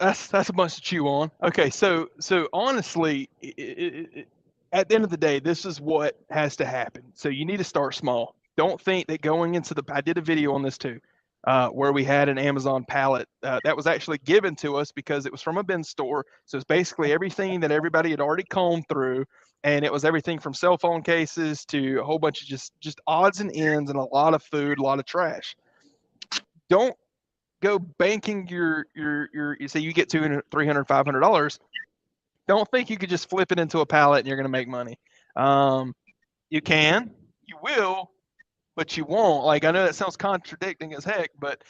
That's a bunch to chew on. Okay, so honestly, at the end of the day, this is what has to happen. So you need to start small. Don't think that going into I did a video on this too, where we had an Amazon pallet that was actually given to us because it was from a bin store. So it's basically everything that everybody had already combed through, and it was everything from cell phone cases to a whole bunch of just odds and ends and a lot of food, a lot of trash. Don't go banking your you say you get $200, $300, $500. Don't think you could just flip it into a pallet and you're going to make money. You can, you will, but you won't. Like, I know that sounds contradicting as heck, but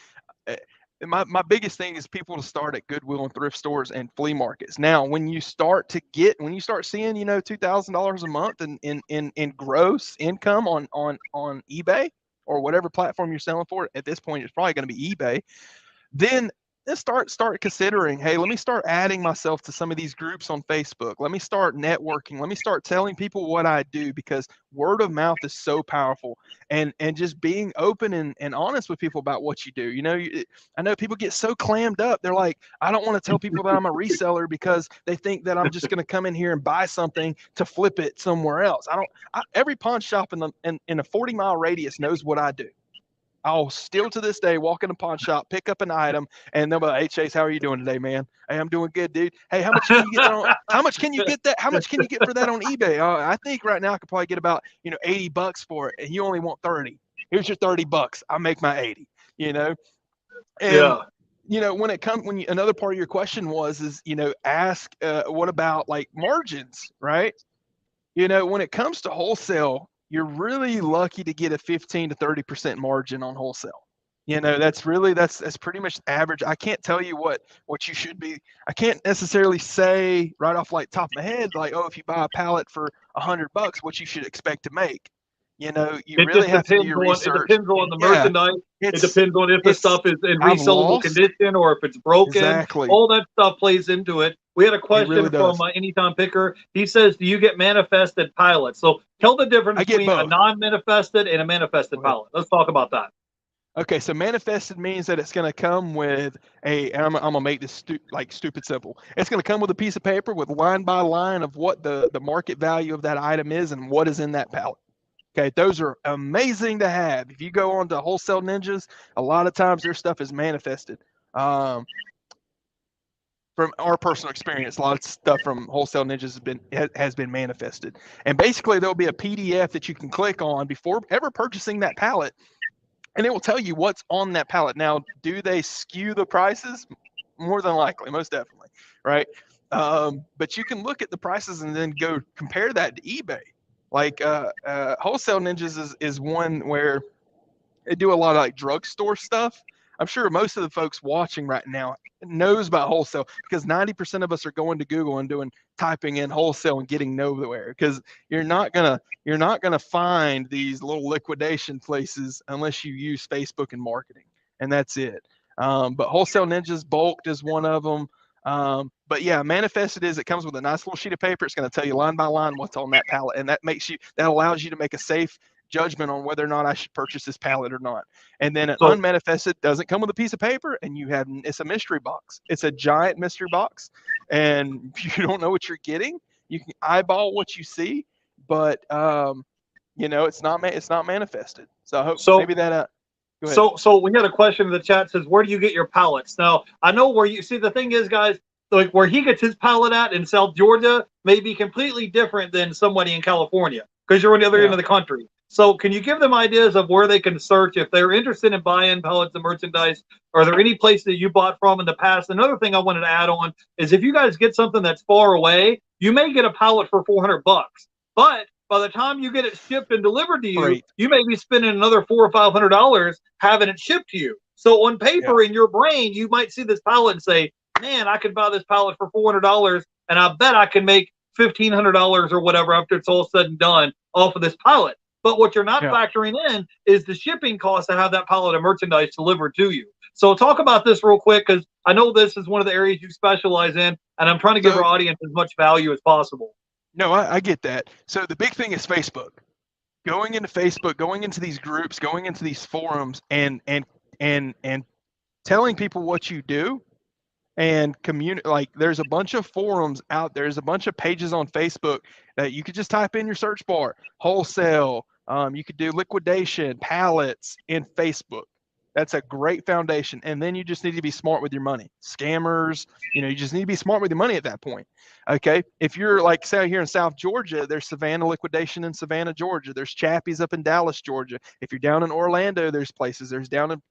my biggest thing is people to start at Goodwill and thrift stores and flea markets. Now, when you start seeing, $2,000 a month in gross income on eBay or whatever platform you're selling for, at this point, it's probably going to be eBay. Then start considering, hey, let me start adding myself to some of these groups on Facebook. Let me start networking. Let me start telling people what I do, because word of mouth is so powerful, and just being open and honest with people about what you do. I know people get so clammed up. They're like, I don't want to tell people that I'm a reseller because they think that I'm just going to come in here and buy something to flip it somewhere else. Every pawn shop in a 40-mile radius knows what I do. I'll still to this day walk in a pawn shop, pick up an item, and they'll be like, "Hey Chase, how are you doing today, man? Hey, I'm doing good, dude. Hey, how much can you get that on? How much can you get that? How much can you get for that on eBay? I think right now I could probably get about $80 for it, and you only want 30. Here's your $30. I'll make my 80. And another part of your question is ask what about like margins, right? When it comes to wholesale, you're really lucky to get a 15 to 30% margin on wholesale. That's pretty much average. I can't tell you what you should be. I can't necessarily say right off like top of my head, like, oh, if you buy a pallet for $100, what you should expect to make. You really have to do your research. It depends on the merchandise. It depends on if the stuff is in resellable condition or if it's broken. Exactly. All that stuff plays into it. We had a question from Anytime Picker. He says, do you get manifested pallets? So tell the difference between a non-manifested and a manifested pallet. Let's talk about that. Okay, so manifested means that it's going to come with I'm going to make this stupid simple. It's going to come with a piece of paper with line by line of what the market value of that item is and what is in that pallet. Okay, those are amazing to have. If you go on to Wholesale Ninjas, a lot of times their stuff is manifested. From our personal experience, a lot of stuff from Wholesale Ninjas has been manifested. And basically, there'll be a PDF that you can click on before ever purchasing that pallet, and it will tell you what's on that pallet. Now, do they skew the prices? More than likely, most definitely, right? But you can look at the prices and then go compare that to eBay. Like Wholesale Ninjas is one where they do a lot of like drugstore stuff. I'm sure most of the folks watching right now knows about wholesale because 90% of us are going to Google and typing in wholesale and getting nowhere, because you're not gonna find these little liquidation places unless you use Facebook and marketing, and that's it. But Wholesale Ninjas bulked is one of them. But yeah, manifested it comes with a nice little sheet of paper. It's going to tell you line by line what's on that pallet, and that allows you to make a safe judgment on whether or not I should purchase this pallet or not. And then an unmanifested doesn't come with a piece of paper, and it's a mystery box. It's a giant mystery box, and if you don't know what you're getting, you can eyeball what you see, but it's not manifested. So I hope maybe that. So we had a question in the chat says, where do you get your pallets? Now, I know where you see, the thing is, guys, like where he gets his pallet at in South Georgia may be completely different than somebody in California because you're on the other end of the country. So can you give them ideas of where they can search if they're interested in buying pallets and merchandise? Are there any places that you bought from in the past? Another thing I wanted to add on is if you guys get something that's far away, you may get a pallet for $400, but by the time you get it shipped and delivered to you, you may be spending another $400 or $500 having it shipped to you. So on paper, in your brain, you might see this pallet and say, man, I could buy this pallet for $400, and I bet I can make $1,500 or whatever after it's all said and done off of this pallet. But what you're not factoring in is the shipping cost to have that pallet of merchandise delivered to you. So talk about this real quick, because I know this is one of the areas you specialize in, and I'm trying to give our audience as much value as possible. No, I get that. So the big thing is Facebook. going into Facebook, going into these groups, going into these forums, and telling people what you do, and like there's a bunch of forums out there. There's a bunch of pages on Facebook that you could just type in your search bar, wholesale. You could do liquidation, pallets in Facebook. That's a great foundation. And then you just need to be smart with your money. Scammers, you just need to be smart with your money at that point. Okay. If you're like, say, here in South Georgia, there's Savannah Liquidation in Savannah, Georgia. There's Chappie's up in Dallas, Georgia. If you're down in Orlando, there's places. There's down in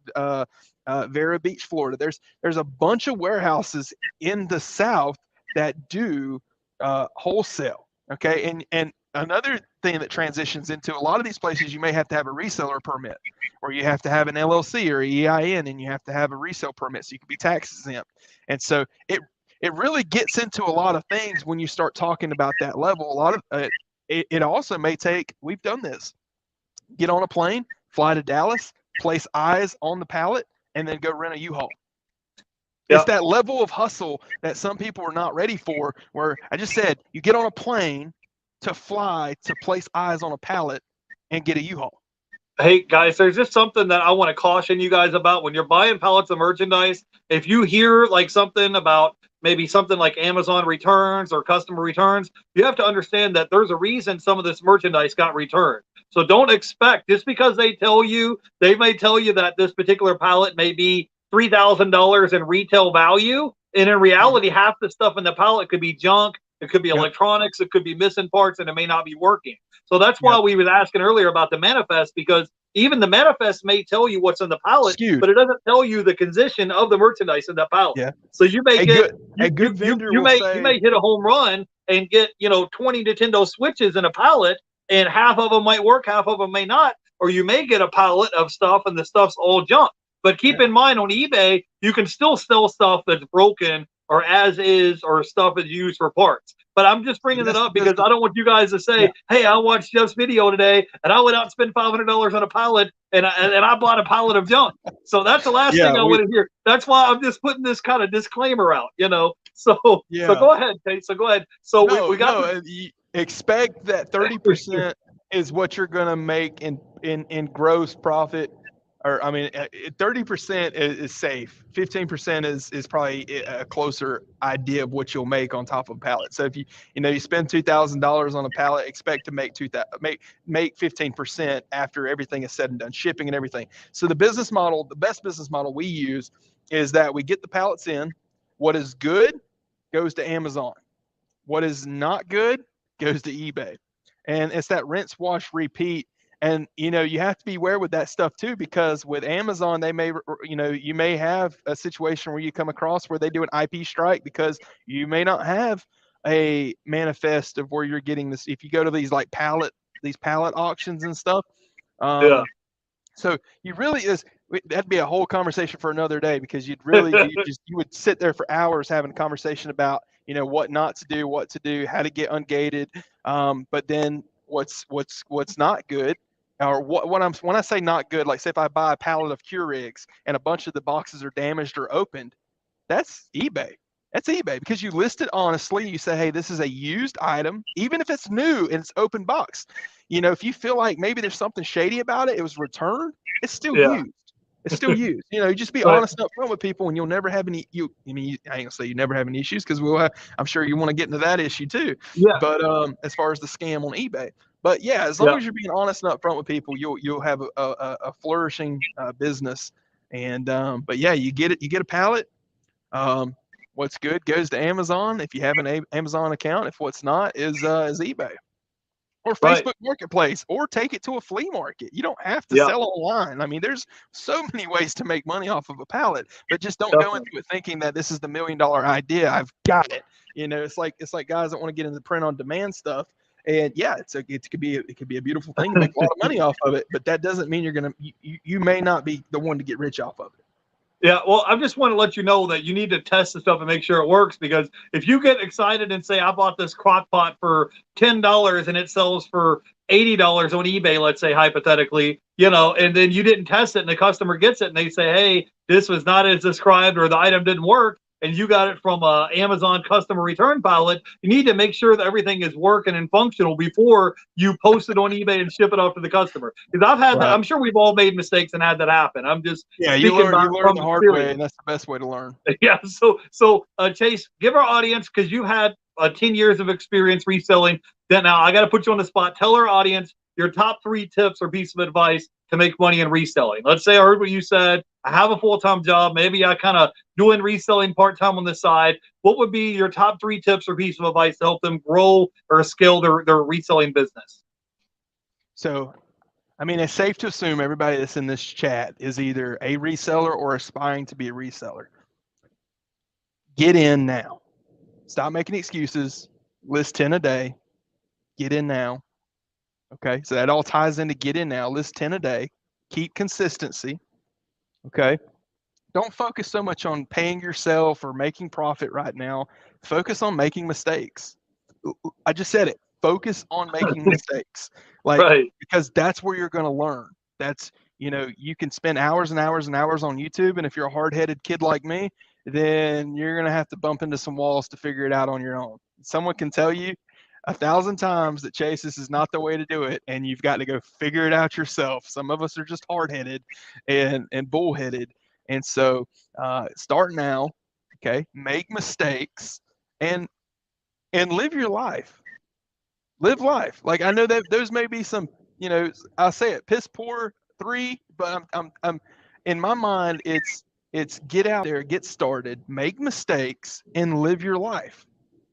Vero Beach, Florida. There's a bunch of warehouses in the South that do wholesale. Okay. And another thing that transitions into a lot of these places, you may have to have a reseller permit, or you have to have an LLC or EIN, and you have to have a resale permit so you can be tax exempt. And so it really gets into a lot of things when you start talking about that level. A lot of it also may take, we've done this, get on a plane, fly to Dallas, place eyes on the pallet, and then go rent a U-Haul. Yeah. It's that level of hustle that some people are not ready for, where I just said, you get on a plane to fly to place eyes on a pallet and get a U-Haul. Hey guys, there's just something that I want to caution you guys about when you're buying pallets of merchandise. If you hear like something about maybe something like Amazon returns or customer returns, you have to understand that there's a reason some of this merchandise got returned. So don't expect, just because they may tell you that this particular pallet may be $3,000 in retail value, and in reality, half the stuff in the pallet could be junk. It could be electronics, it could be missing parts, and it may not be working. So that's why we was asking earlier about the manifest, because even the manifest may tell you what's in the pallet, but it doesn't tell you the condition of the merchandise in the pallet. Yeah. So you may you may hit a home run and get 20 Nintendo Switches in a pallet, and half of them might work, half of them may not. Or you may get a pallet of stuff and the stuff's all junk. But keep in mind, on eBay, you can still sell stuff that's broken or as is, or stuff is used for parts. But I'm just bringing it up because I don't want you guys to say, hey, I watched Jeff's video today and I went out and spent $500 on a pallet and I bought a pallet of junk. So that's the last thing I want to hear. That's why I'm just putting this kind of disclaimer out, So go ahead, Kate. So go ahead. So we got expect that 30% is what you're going to make in gross profit. Or 30% is safe. 15% is probably a closer idea of what you'll make on top of a pallet. So if you spend $2,000 on a pallet, expect to make 15% after everything is said and done, shipping and everything. So the best business model we use is that we get the pallets in. What is good goes to Amazon. What is not good goes to eBay. And it's that rinse, wash, repeat. And, you have to be aware with that stuff too, because with Amazon, they may, you may have a situation where you come across where they do an IP strike because you may not have a manifest of where you're getting this. If you go to these pallet auctions and stuff. So that'd be a whole conversation for another day, because you would sit there for hours having a conversation about, what not to do, what to do, how to get ungated. But then what's not good. Or when I say not good, like say if I buy a pallet of Keurigs and a bunch of the boxes are damaged or opened, that's eBay. That's eBay, because you list it honestly. You say, hey, this is a used item, even if it's new and it's open box. If you feel like maybe there's something shady about it, it was returned, it's still used. It's still used. You just be honest up front with people, and you'll never have any. I ain't gonna say you never have any issues, because we'll have. I'm sure you want to get into that issue too. Yeah. But as far as the scam on eBay, but yeah, as long as you're being honest and up front with people, you'll have a flourishing business. And but yeah, you get a pallet. What's good goes to Amazon if you have an Amazon account. If what's not is eBay. Or Facebook Marketplace, or take it to a flea market. You don't have to sell online. There's so many ways to make money off of a pallet, but just don't go into it thinking that this is the $1 million idea. I've got it. It's like guys that want to get into print on demand stuff. And yeah, it could be a beautiful thing to make a lot of money off of it, but that doesn't mean you may not be the one to get rich off of it. Yeah, well, I just want to let you know that you need to test the stuff and make sure it works, because if you get excited and say, I bought this crock pot for $10 and it sells for $80 on eBay, let's say hypothetically, and then you didn't test it and the customer gets it and they say, hey, this was not as described or the item didn't work, and you got it from a Amazon customer return pallet, you need to make sure that everything is working and functional before you post it on eBay and ship it off to the customer. Because I've had that. Right. I'm sure we've all made mistakes and had that happen. I'm just Yeah, speaking you about learn from the hard way, experience. and that's the best way to learn. Yeah. So Chase, give our audience, because you had 10 years of experience reselling. That now I got to put you on the spot. Tell our audience your top 3 tips or piece of advice to make money in reselling. Let's say I heard what you said. I have a full-time job. Maybe I kind of doing reselling part-time on the side. What would be your top 3 tips or piece of advice to help them grow or scale their reselling business? So, I mean, it's safe to assume everybody that's in this chat is either a reseller or aspiring to be a reseller. Get in now. Stop making excuses. List 10 a day. Get in now. Okay. So that all ties into get in now. List 10 a day. Keep consistency. Okay. Don't focus so much on paying yourself or making profit right now. Focus on making mistakes. I just said it. Focus on making mistakes. Like, Right. because that's where you're going to learn. That's, you can spend hours and hours and hours on YouTube. And if you're a hard-headed kid like me, then you're going to have to bump into some walls to figure it out on your own. Someone can tell you 1,000 times that, Chase, this is not the way to do it, and you've got to go figure it out yourself. Some of us are just hard-headed and bullheaded. And so start now, okay? Make mistakes and live your life. Live life. Like, I know that those may be some, I'll say it, piss poor 3, but I'm in my mind, it's get out there, get started, make mistakes, and live your life.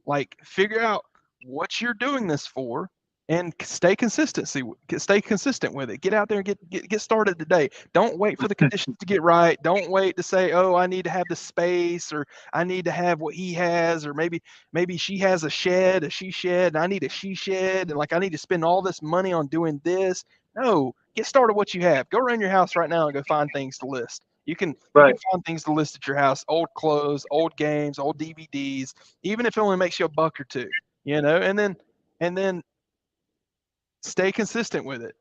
Like, figure out what you're doing this for, and stay consistent with it. Get out there and get started today. Don't wait for the conditions to get right. Don't wait to say, oh, I need to have the space, or I need to have what he has, or maybe she has a she shed, and I need a she shed, and like I need to spend all this money on doing this. No, get started what you have. Go around your house right now and go find things to list. You can find things to list at your house: old clothes, old games, old DVDs, even if it only makes you $1 or $2, and then stay consistent with it.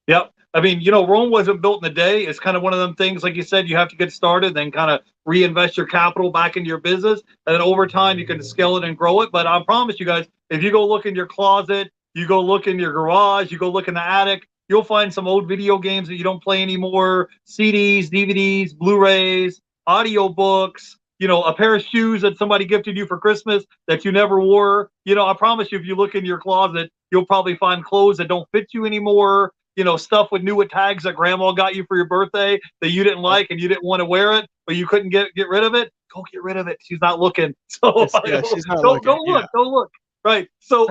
Yep. I mean, Rome wasn't built in a day. It's kind of one of them things, like you said, you have to get started, then kind of reinvest your capital back into your business. And then over time, you can scale it and grow it. But I promise you guys, if you go look in your closet, you go look in your garage, you go look in the attic, you'll find some old video games that you don't play anymore, CDs, DVDs, Blu-rays, audiobooks, a pair of shoes that somebody gifted you for Christmas that you never wore. I promise you, if you look in your closet, you'll probably find clothes that don't fit you anymore. Stuff with new tags that grandma got you for your birthday that you didn't like and you didn't want to wear it, but you couldn't get rid of it. Go get rid of it. She's not looking. So she's not don't looking. look. Don't look. Right. So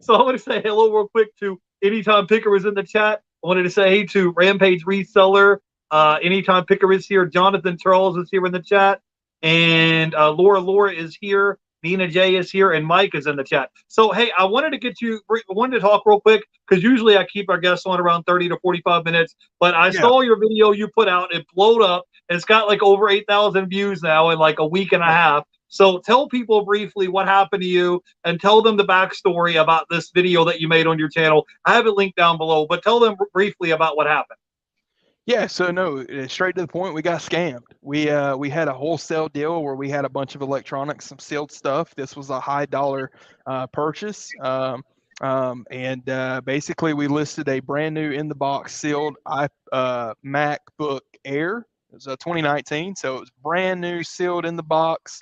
so I want to say hello real quick to Anytime Picker was in the chat. I wanted to say hey to Rampage Reseller. Anytime Picker is here. Jonathan Charles is here in the chat. And Laura is here. Nina J is here, and Mike is in the chat. So, hey, I wanted to talk real quick, because usually I keep our guests on around 30 to 45 minutes, but I saw your video you put out. It blowed up, and it's got like over 8,000 views now in like a week and a half. So tell people briefly what happened to you, and tell them the backstory about this video that you made on your channel. I have it linked down below, but tell them briefly about what happened. Yeah, so no, straight to the point, we got scammed. We had a wholesale deal where we had a bunch of electronics, some sealed stuff. This was a high dollar purchase. And basically we listed a brand new in the box sealed MacBook Air. It was a 2019, so it was brand new, sealed in the box.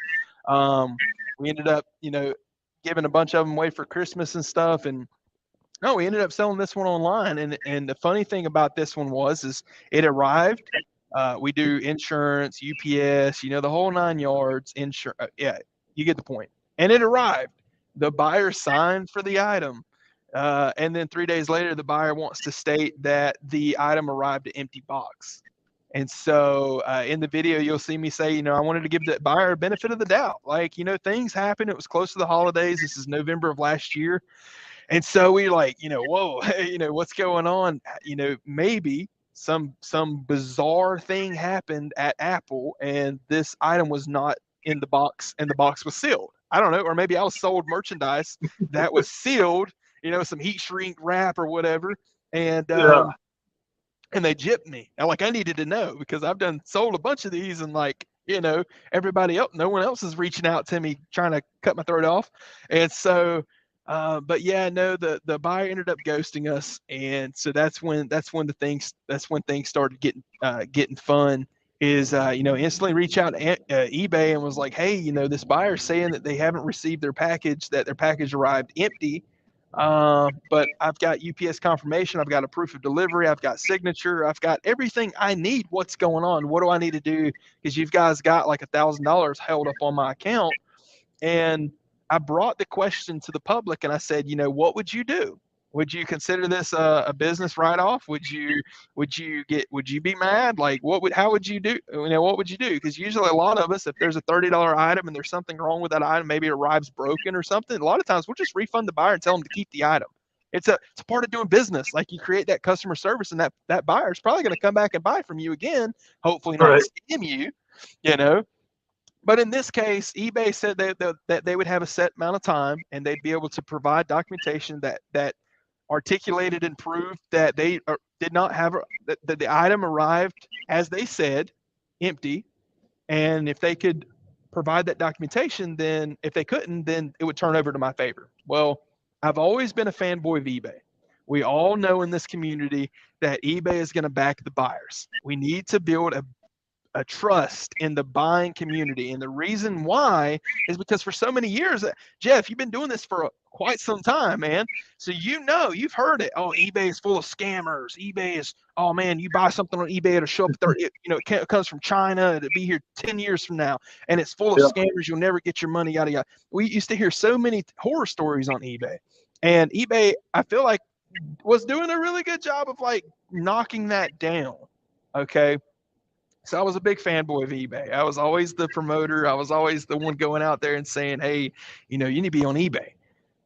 We ended up, giving a bunch of them away for Christmas and stuff, and no, we ended up selling this one online. And the funny thing about this one is it arrived. We do insurance, UPS, the whole 9 yards. Yeah, you get the point. And it arrived. The buyer signed for the item. And then 3 days later, the buyer wants to state that the item arrived an empty box. And so in the video, you'll see me say, I wanted to give the buyer a benefit of the doubt. Like, things happen. It was close to the holidays. This is November of last year. And so we like, whoa, what's going on? Maybe some bizarre thing happened at Apple and this item was not in the box and the box was sealed. I don't know. Or maybe I was sold merchandise that was sealed, some heat shrink wrap or whatever. And they gypped me. And like, I needed to know, because I've sold a bunch of these, and like, everybody else, no one else is reaching out to me trying to cut my throat off. And so, but yeah, no, the buyer ended up ghosting us, and so that's when things started getting fun. Is instantly reach out to eBay and was like, hey, this buyer's saying that they haven't received their package, that their package arrived empty. But I've got UPS confirmation, I've got a proof of delivery, I've got signature, I've got everything I need. What's going on? What do I need to do? Because you guys got like $1,000 held up on my account. And I brought the question to the public and I said, what would you do? Would you consider this a business write-off? Would you be mad? Like, how would you do? What would you do? Because usually a lot of us, if there's a $30 item and there's something wrong with that item, maybe it arrives broken or something, a lot of times we'll just refund the buyer and tell them to keep the item. It's a part of doing business. Like, you create that customer service, and that buyer is probably going to come back and buy from you again, hopefully not scam you, But in this case, eBay said that they would have a set amount of time and they'd be able to provide documentation that articulated and proved that they did not have that the item arrived as they said, empty. And if they could provide that documentation, then if they couldn't, then it would turn over to my favor. Well, I've always been a fanboy of eBay. We all know in this community that eBay is going to back the buyers. We need to build a trust in the buying community. And the reason why is because for so many years, Jeff, you've been doing this for quite some time, man. So you've heard it. Oh, eBay is full of scammers. eBay is, oh man, you buy something on eBay, it'll show up there. It comes from China. It'll be here 10 years from now. And it's full of scammers. You'll never get your money, yada, yada. We used to hear so many horror stories on eBay. And eBay, I feel like, was doing a really good job of like knocking that down. Okay. So I was a big fanboy of eBay. I was always the promoter. I was always the one going out there and saying, hey, you need to be on eBay.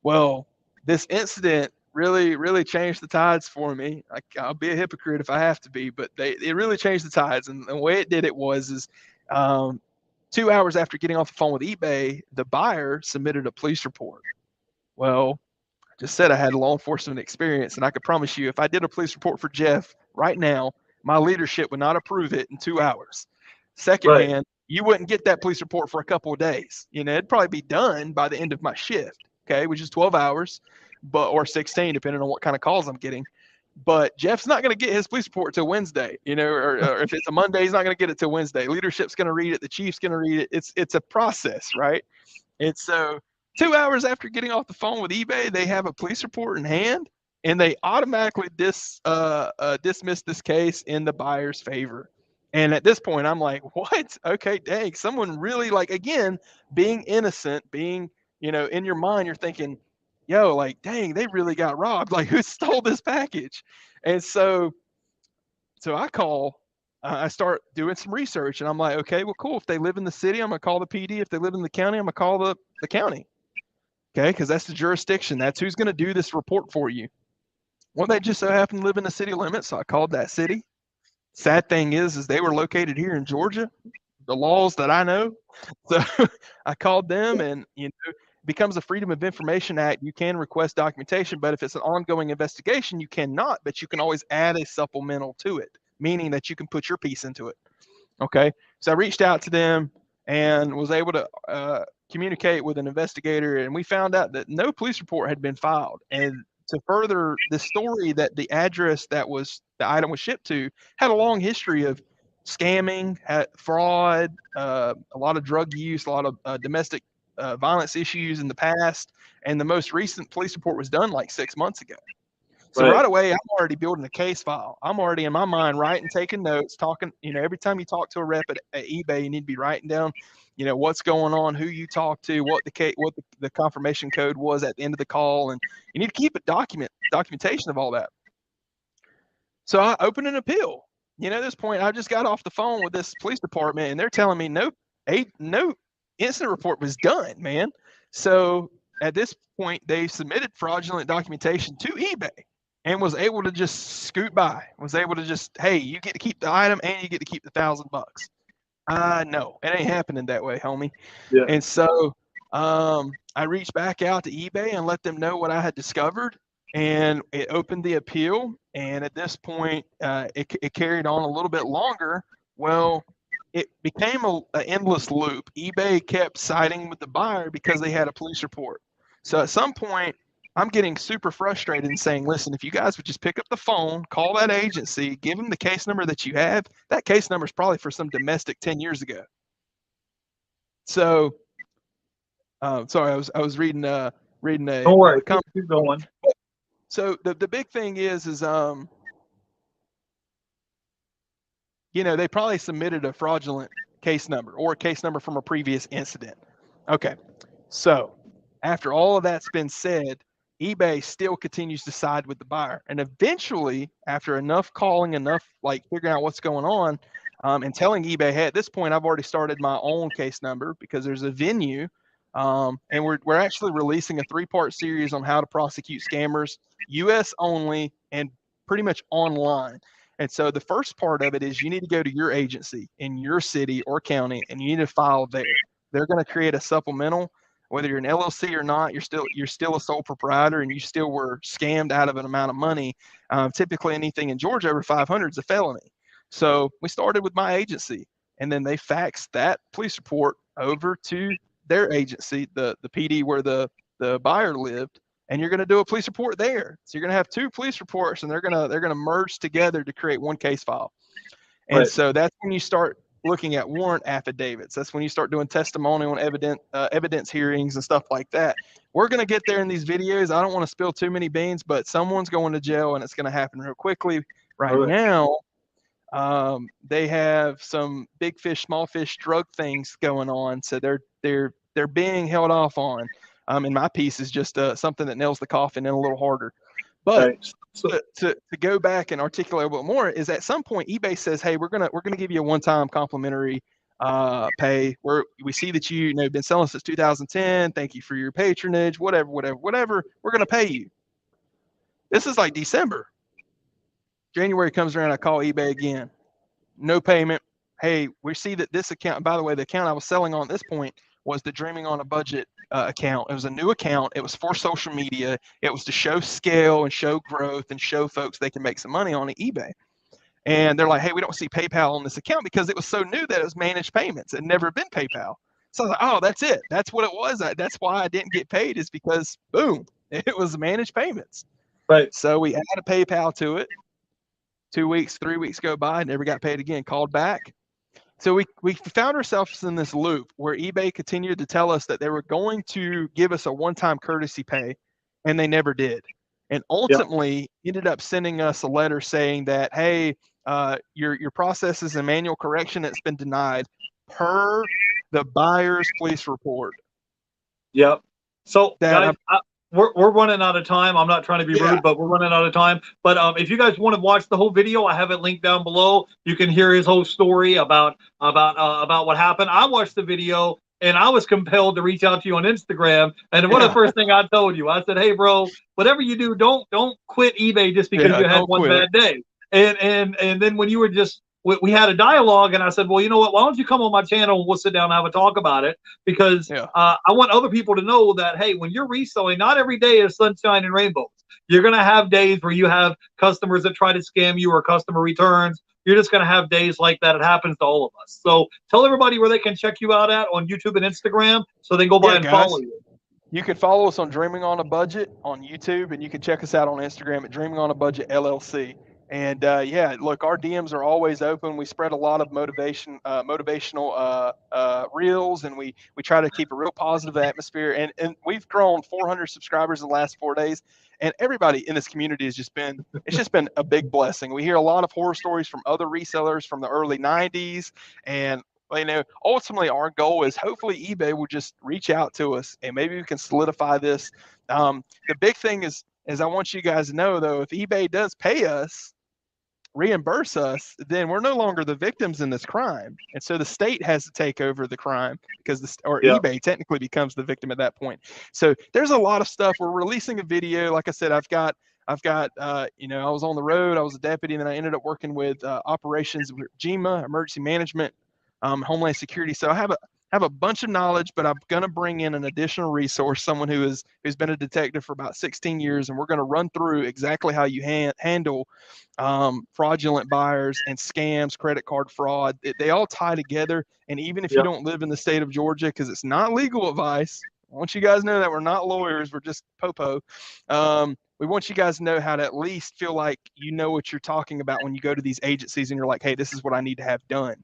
Well, this incident really, really changed the tides for me. I'll be a hypocrite if I have to be, but it really changed the tides. And the way it did it was 2 hours after getting off the phone with eBay, the buyer submitted a police report. Well, I just said I had law enforcement experience, and I could promise you, if I did a police report for Jeff right now, my leadership would not approve it in 2 hours. Secondhand, you wouldn't get that police report for a couple of days. It'd probably be done by the end of my shift, okay, which is 12 hours, or 16, depending on what kind of calls I'm getting. But Jeff's not going to get his police report till Wednesday, or if it's a Monday, he's not going to get it till Wednesday. Leadership's going to read it. The chief's going to read it. It's a process, right? And so 2 hours after getting off the phone with eBay, they have a police report in hand. And they automatically dismiss this case in the buyer's favor. And at this point, I'm like, what? Okay, dang, someone really, like, again, being innocent, being, in your mind, you're thinking, yo, like, dang, they really got robbed. Like, who stole this package? And so I start doing some research, and I'm like, okay, well, cool. If they live in the city, I'm going to call the PD. If they live in the county, I'm going to call the county. Okay, because that's the jurisdiction. That's who's going to do this report for you. Well, they just so happen to live in the city limits, so I called that city. Sad thing is they were located here in Georgia, the laws that I know. So I called them, and it becomes a Freedom of Information Act. You can request documentation, but if it's an ongoing investigation, you cannot, but you can always add a supplemental to it, meaning that you can put your piece into it. Okay, so I reached out to them and was able to communicate with an investigator, and we found out that no police report had been filed. And to further the story, that the address that the item was shipped to had a long history of scamming, fraud, a lot of drug use, a lot of domestic violence issues in the past. And the most recent police report was done like 6 months ago. So right away, I'm already building a case file. I'm already in my mind writing, taking notes, talking. Every time you talk to a rep at eBay, you need to be writing down, what's going on, who you talk to, what the confirmation code was at the end of the call, and you need to keep a documentation of all that. So I opened an appeal. At this point, I just got off the phone with this police department, and they're telling me no incident report was done, man. So at this point, they submitted fraudulent documentation to eBay. And was able to just scoot by, was able to just, hey, you get to keep the item and you get to keep the $1,000. No, it ain't happening that way, homie. Yeah. And so I reached back out to eBay and let them know what I had discovered, and it opened the appeal. And at this point, it carried on a little bit longer. Well, it became an endless loop. eBay kept siding with the buyer because they had a police report. So at some point, I'm getting super frustrated and saying, listen, if you guys would just pick up the phone, call that agency, give them the case number that you have, that case number is probably for some domestic 10 years ago. So, sorry, I was reading a Don't worry, keep going. So the big thing is you know, they probably submitted a fraudulent case number or a case number from a previous incident. Okay, so after all of that's been said, eBay still continues to side with the buyer. And eventually, after enough calling, enough like figuring out what's going on, and telling eBay, hey, at this point, I've already started my own case number because there's a venue. And we're actually releasing a 3-part series on how to prosecute scammers, US only, and pretty much online. And so the first part of it is you need to go to your agency in your city or county, and you need to file there. They're going to create a supplemental. Whether you're an LLC or not, you're still a sole proprietor, and you still were scammed out of an amount of money. Typically, anything in Georgia over 500 is a felony. So we started with my agency, and then they faxed that police report over to their agency, the PD where the buyer lived, and you're going to do a police report there. So you're going to have 2 police reports, and they're going to merge together to create one case file. And Right. so that's when you start looking at warrant affidavits. That's when you start doing testimonial and evidence hearings and stuff like that. We're going to get there in these videos. I don't want to spill too many beans, but someone's going to jail, and it's going to happen real quickly. Right now, they have some big fish, small fish drug things going on, so they're being held off on. And my piece is just something that nails the coffin in a little harder. But Right. So, to go back and articulate a little more is at some point eBay says, hey, we're gonna give you a one-time complimentary pay. We see that you know been selling since 2010. Thank you for your patronage. Whatever. We're gonna pay you. This is like December. January comes around. I call eBay again. No payment. Hey, we see that this account. By the way, the account I was selling on at this point was the Dreaming on a Budget account. It was a new account. It was for social media. It was to show scale and show growth and show folks they can make some money on eBay. And they're like, hey, we don't see PayPal on this account because it was so new that it was managed payments. It had never been PayPal. So I was like, oh, that's it. That's what it was. That's why I didn't get paid is because, boom, it was managed payments. right. So we added a PayPal to it. 2 weeks, 3 weeks go by, never got paid again, called back. So we found ourselves in this loop where eBay continued to tell us that they were going to give us a one-time courtesy pay, and they never did. And ultimately ended up sending us a letter saying that, hey, your process is a manual correction that's been denied per the buyer's police report. Yep. So guys, we're running out of time. I'm not trying to be rude, but we're running out of time. But if you guys want to watch the whole video, I have it linked down below. You can hear his whole story about what happened. I watched the video, and I was compelled to reach out to you on Instagram. And one of the first thing I told you, I said, "Hey, bro, whatever you do, don't quit eBay just because you had one bad day." And then when you were just we had a dialogue, and I said, well, you know what? Why don't you come on my channel and we'll sit down and have a talk about it? Because I want other people to know that, hey, when you're reselling, not every day is sunshine and rainbows. You're going to have days where you have customers that try to scam you or customer returns. You're just going to have days like that. It happens to all of us. So tell everybody where they can check you out at on YouTube and Instagram so they can go by and follow you. You can follow us on Dreaming on a Budget on YouTube, and you can check us out on Instagram at Dreaming on a Budget LLC. And yeah, look, our DMs are always open. We spread a lot of motivational reels, and we try to keep a real positive atmosphere. And we've grown 400 subscribers in the last 4 days. And everybody in this community has just been a big blessing. We hear a lot of horror stories from other resellers from the early 90s. And you know, ultimately our goal is hopefully eBay will just reach out to us and maybe we can solidify this. The big thing is I want you guys to know, though, if eBay does pay us, reimburse us, then we're no longer the victims in this crime. And so the state has to take over the crime because eBay technically becomes the victim at that point. So there's a lot of stuff. We're releasing a video. Like I said, I've got you know, I was on the road, I was a deputy, and then I ended up working with operations with GEMA, emergency management, Homeland Security. So I have a bunch of knowledge, but I'm going to bring in an additional resource, someone who's been a detective for about 16 years, and we're going to run through exactly how you handle fraudulent buyers and scams, credit card fraud. They all tie together, and even if you don't live in the state of Georgia, because it's not legal advice, I want you guys to know that we're not lawyers, we're just popo. We want you guys to know how to at least feel like you know what you're talking about when you go to these agencies and you're like, hey, this is what I need to have done.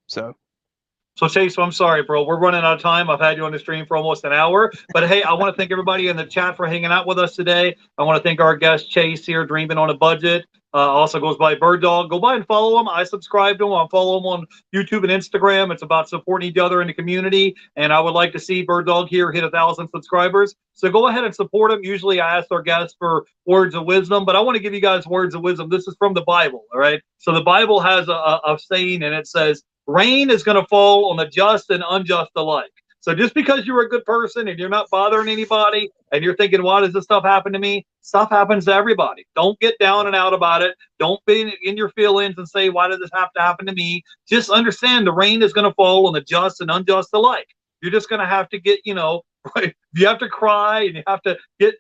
So Chase, I'm sorry, bro. We're running out of time. I've had you on the stream for almost an hour. But hey, I want to thank everybody in the chat for hanging out with us today. I want to thank our guest Chase here, Dreaming on a Budget. Also goes by Bird Dog. Go by and follow him. I subscribe to him. I follow him on YouTube and Instagram. It's about supporting each other in the community. And I would like to see Bird Dog here hit 1,000 subscribers. So go ahead and support him. Usually I ask our guests for words of wisdom, but I want to give you guys words of wisdom. This is from the Bible, all right? So the Bible has a saying, and it says, rain is going to fall on the just and unjust alike. So just because you're a good person and you're not bothering anybody and you're thinking, why does this stuff happen to me? Stuff happens to everybody. Don't get down and out about it. Don't be in your feelings and say, why does this have to happen to me? Just understand the rain is going to fall on the just and unjust alike. You're just going to have to get, right? You have to cry and you have to get,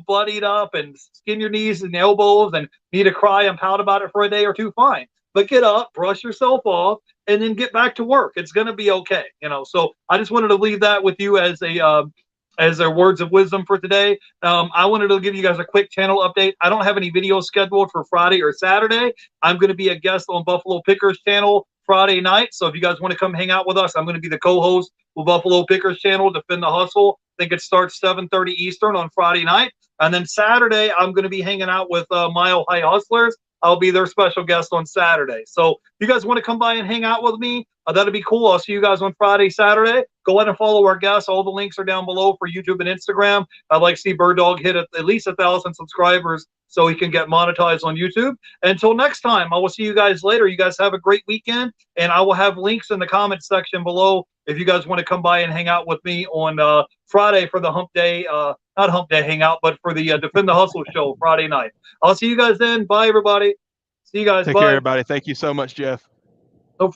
bloodied up and skin your knees and elbows and need to cry and pout about it for a day or two. Fine. But get up, brush yourself off, and then get back to work. It's going to be okay, So I just wanted to leave that with you as a words of wisdom for today. I wanted to give you guys a quick channel update. I don't have any videos scheduled for Friday or Saturday. I'm going to be a guest on Buffalo Pickers channel Friday night. So if you guys want to come hang out with us, I'm going to be the co-host of Buffalo Pickers channel, Defend the Hustle. I think it starts 7:30 Eastern on Friday night. And then Saturday, I'm going to be hanging out with Mile High Hustlers. I'll be their special guest on Saturday. So if you guys want to come by and hang out with me, that'd be cool. I'll see you guys on Friday, Saturday. Go ahead and follow our guests. All the links are down below for YouTube and Instagram. I'd like to see Bird Dog hit at least 1,000 subscribers so he can get monetized on YouTube. Until next time, I will see you guys later. You guys have a great weekend, and I will have links in the comment section below if you guys want to come by and hang out with me on Friday for the Hump Day, not Hump Day Hangout, but for the Defend the Hustle show Friday night. I'll see you guys then. Bye, everybody. See you guys. Take Bye. care, everybody. Thank you so much, Jeff.